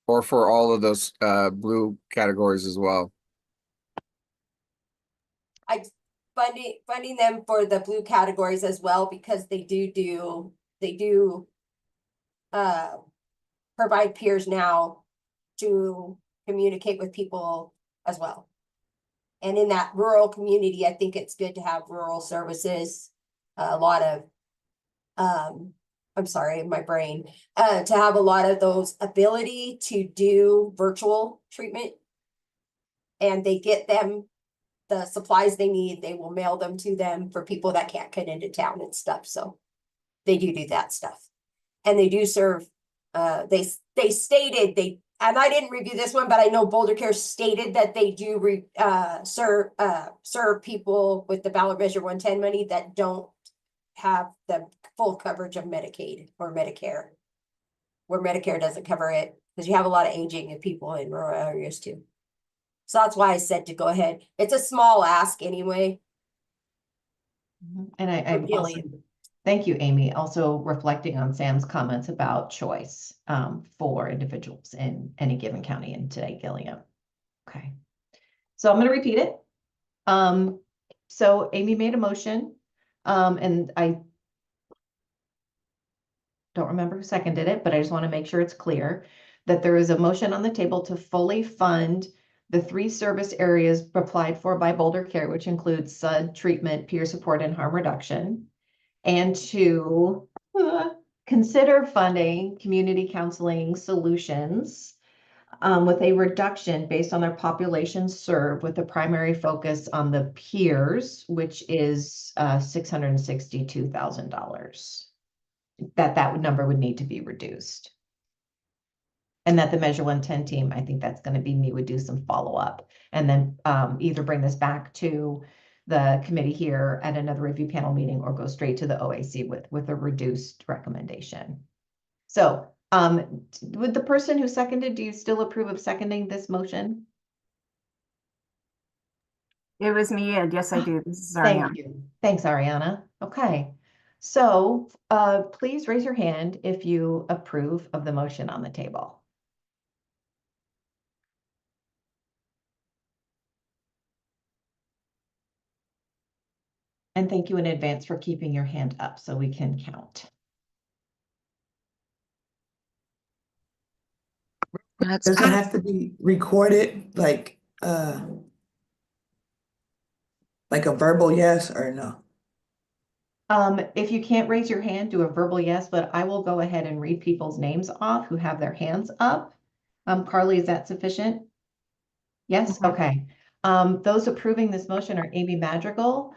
or for all of those blue categories as well? I funding them for the blue categories as well, because they do provide peers now to communicate with people as well. And in that rural community, I think it's good to have rural services, a lot of I'm sorry, my brain, to have a lot of those ability to do virtual treatment, and they get them the supplies they need. They will mail them to them for people that can't get into town and stuff. So they do that stuff, and they do serve. They stated and I didn't review this one, but I know Boulder Care stated that they do serve people with the ballot measure 110 money that don't have the full coverage of Medicaid or Medicare, where Medicare doesn't cover it, because you have a lot of aging people in rural areas too. So that's why I said to go ahead. It's a small ask anyway. And I also, thank you, Amy. Also reflecting on Sam's comments about choice for individuals in any given county, and today Gilliam. Okay, so I'm going to repeat it. So Amy made a motion, and I don't remember who seconded it, but I just want to make sure it's clear that there is a motion on the table to fully fund the 3 service areas applied for by Boulder Care, which includes SUD, treatment, peer support, and harm reduction, and to consider funding community counseling solutions with a reduction based on their population served, with the primary focus on the peers, which is $662,000. That number would need to be reduced. And that the Measure 110 team, I think that's going to be me, would do some follow-up, and then either bring this back to the committee here at another review panel meeting, or go straight to the OAC with a reduced recommendation. So would the person who seconded, do you still approve of seconding this motion? It was me, and yes, I do. This is Ariana. Thank you. Thanks, Ariana. Okay. So please raise your hand if you approve of the motion on the table. And thank you in advance for keeping your hand up so we can count. Does it have to be recorded like a verbal yes or no? If you can't raise your hand, do a verbal yes, but I will go ahead and read people's names off who have their hands up. Carly, is that sufficient? Yes, okay. Those approving this motion are Amy Madrigal,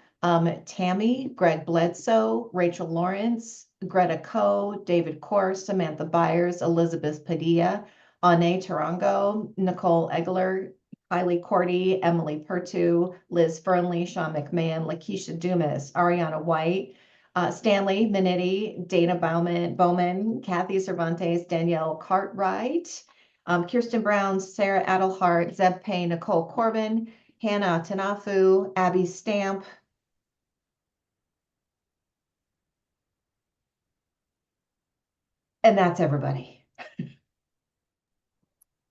Tammy, Greg Bledsoe, Rachel Lawrence, Greta Coe, David Korse, Samantha Byers, Elizabeth Padilla, Ane Tarango, Nicole Egler, Kylie Cordy, Emily Pertu, Liz Fernley, Sean McMahon, Lakeisha Dumas, Ariana White, Stanley Minetti, Dana Bowman, Kathy Cervantes, Danielle Cartwright, Kirsten Brown, Sarah Adelhart, Zeb Payne, Nicole Corbin, Hannah Tanafu, Abby Stamp, and that's everybody.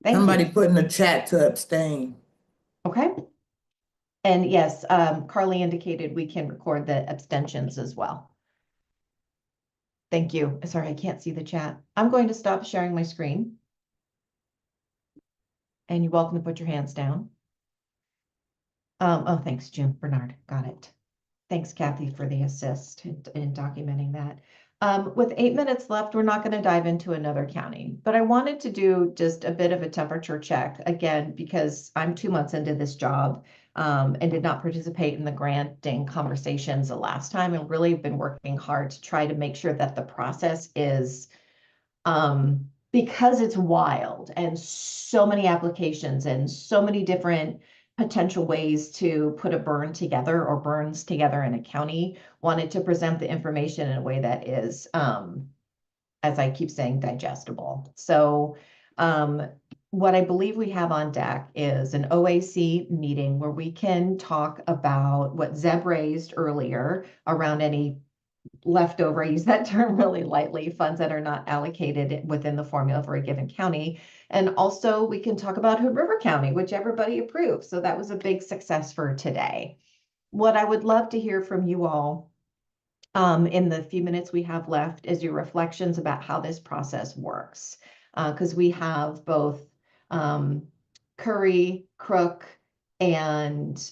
Somebody put in the chat to abstain. Okay. And yes, Carly indicated we can record the abstentions as well. Thank you. Sorry, I can't see the chat. I'm going to stop sharing my screen. And you're welcome to put your hands down. Oh, thanks, June Bernard. Got it. Thanks, Kathy, for the assist in documenting that. With 8 minutes left, we're not going to dive into another county, but I wanted to do just a bit of a temperature check again, because I'm 2 months into this job and did not participate in the granting conversations the last time, and really been working hard to try to make sure that the process is, because it's wild and so many applications and so many different potential ways to put a burn together or burns together in a county, wanted to present the information in a way that is, as I keep saying, digestible. So what I believe we have on deck is an OAC meeting where we can talk about what Zeb raised earlier around any leftover, I use that term really lightly, funds that are not allocated within the formula for a given county. And also we can talk about Hood River County, which everybody approved. So that was a big success for today. What I would love to hear from you all in the few minutes we have left is your reflections about how this process works. Because we have both Curry, Crook, and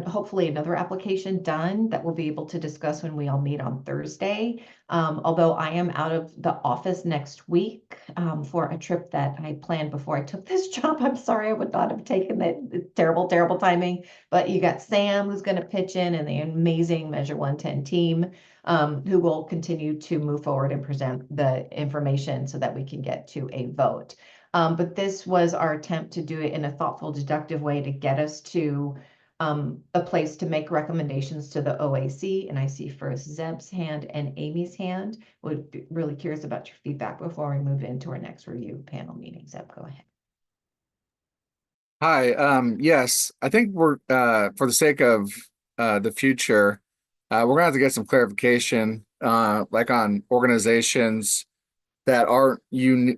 hopefully another application done that we'll be able to discuss when we all meet on Thursday. Although I am out of the office next week for a trip that I planned before I took this job. I'm sorry, I would not have taken it. Terrible, terrible timing. But you got Sam who's going to pitch in and the amazing Measure 110 team who will continue to move forward and present the information so that we can get to a vote. But this was our attempt to do it in a thoughtful, deductive way to get us to a place to make recommendations to the OAC. And I see first Zeb's hand and Amy's hand. Would be really curious about your feedback before we move into our next review panel meeting. Zeb, go ahead. Hi, yes, I think we're, for the sake of the future, we're gonna have to get some clarification, like on organizations that aren't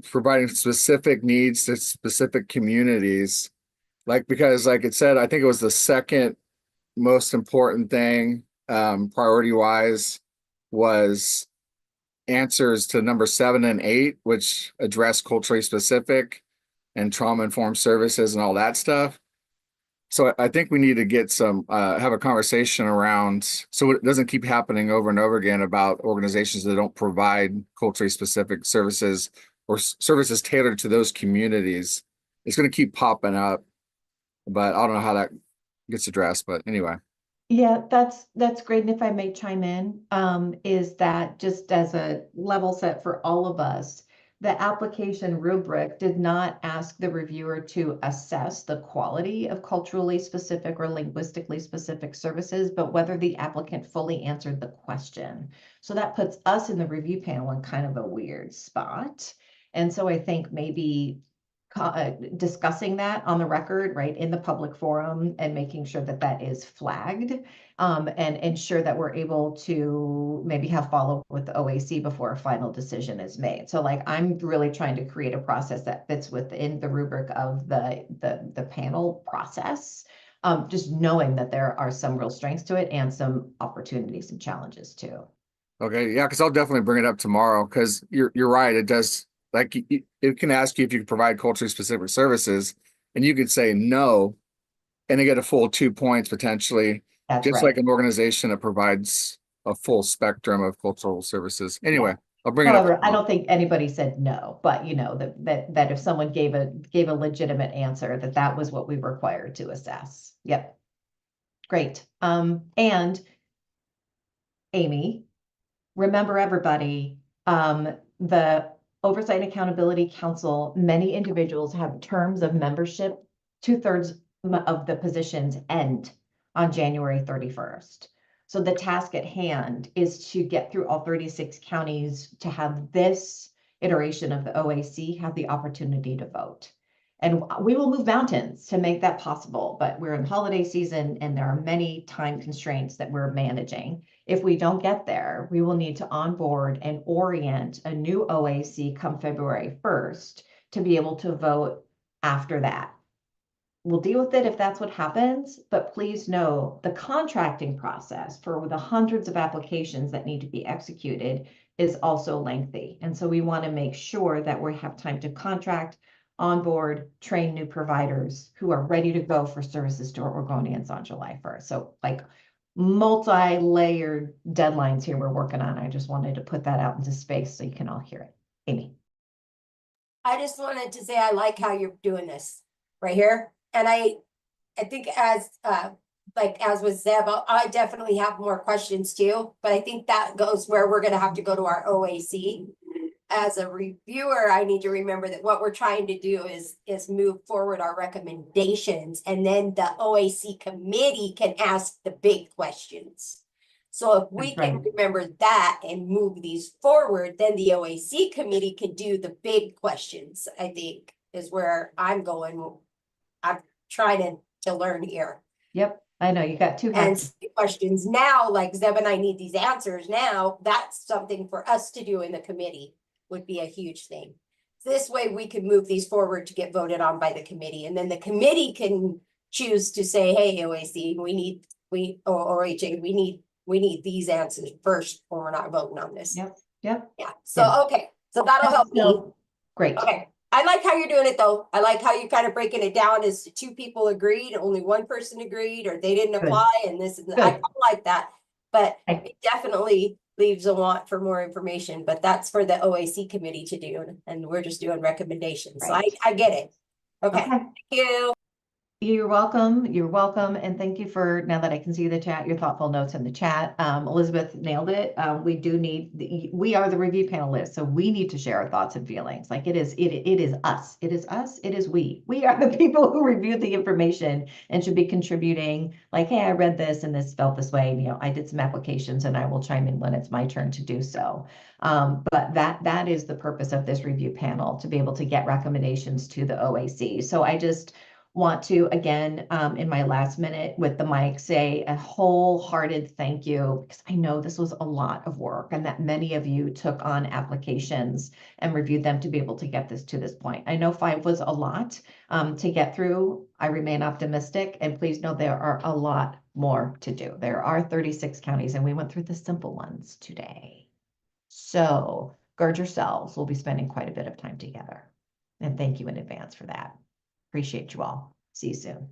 providing specific needs to specific communities. Like, because like it said, I think it was the second most important thing, priority wise, was answers to number 7 and 8, which address culturally specific and trauma-informed services and all that stuff. So I think we need to get some, have a conversation around, so it doesn't keep happening over and over again about organizations that don't provide culturally specific services or services tailored to those communities. It's going to keep popping up, but I don't know how that gets addressed, but anyway. Yeah, that's great. And if I may chime in, is that just as a level set for all of us, the application rubric did not ask the reviewer to assess the quality of culturally specific or linguistically specific services, but whether the applicant fully answered the question. So that puts us in the review panel in kind of a weird spot. And so I think maybe discussing that on the record, right, in the public forum, and making sure that that is flagged, and ensure that we're able to maybe have follow with the OAC before a final decision is made. So like, I'm really trying to create a process that fits within the rubric of the panel process, just knowing that there are some real strengths to it and some opportunities and challenges too. Okay, yeah, because I'll definitely bring it up tomorrow, because you're right, it does. Like, it can ask you if you can provide culturally specific services, and you could say no, and they get a full 2 points potentially. That's just right. like an organization that provides a full spectrum of cultural services. Anyway, I'll bring it However, up. I don't think anybody said no, but you know, that if someone gave a legitimate answer, that was what we were required to assess. Yep. Great. And Amy, remember everybody, the Oversight and Accountability Council, many individuals have terms of membership, 2/3 of the positions end on January 31st. So the task at hand is to get through all 36 counties to have this iteration of the OAC have the opportunity to vote. And we will move mountains to make that possible, but we're in holiday season and there are many time constraints that we're managing. If we don't get there, we will need to onboard and orient a new OAC come February 1st to be able to vote after that. We'll deal with it if that's what happens, but please know the contracting process for the hundreds of applications that need to be executed is also lengthy. And so we want to make sure that we have time to contract, onboard, train new providers who are ready to go for services to our Oregonians on July 1st. So like multi-layered deadlines here we're working on. I just wanted to put that out into space so you can all hear it. Amy. I just wanted to say I like how you're doing this right here. And I think as with Zeb, I definitely have more questions too, but I think that goes where we're going to have to go to our OAC as a reviewer, I need to remember that what we're trying to do is move forward our recommendations, and then the OAC committee can ask the big questions. So if we That's can right. remember that and move these forward, then the OAC committee can do the big questions, I think, is where I'm going. I'm trying to learn here. Yep, I know you got two And hats. questions now, like Zeb and I need these answers now, that's something for us to do in the committee, would be a huge thing. This way we can move these forward to get voted on by the committee, and then the committee can choose to say, hey, OAC, or OHA, we need these answers first, or we're not voting on this. Yep, yep. Yeah, so, Yeah. okay, so that'll help me. So, great. Okay, I like how you're doing it though. I like how you kind of breaking it down as two people agreed, only one person agreed, or they didn't Good. apply, and this is, I Good. like that. But Okay. it definitely leaves a want for more information, but that's for the OAC committee to do, and we're just doing recommendations. So Right. I get it. Okay, Okay. thank you. You're welcome. You're welcome. And thank you for, now that I can see the chat, your thoughtful notes in the chat. Elizabeth nailed it. We do need, we are the review panelists, so we need to share our thoughts and feelings. Like it is us. It is us. It is we. We are the people who reviewed the information and should be contributing like, hey, I read this and this felt this way. You know, I did some applications and I will chime in when it's my turn to do so. But that is the purpose of this review panel, to be able to get recommendations to the OAC. So I just want to, again, in my last minute with the mic, say a wholehearted thank you, because I know this was a lot of work and that many of you took on applications and reviewed them to be able to get this to this point. I know 5 was a lot to get through. I remain optimistic, and please know there are a lot more to do. There are 36 counties, and we went through the simple ones today. So gird yourselves. We'll be spending quite a bit of time together. And thank you in advance for that. Appreciate you all. See you soon.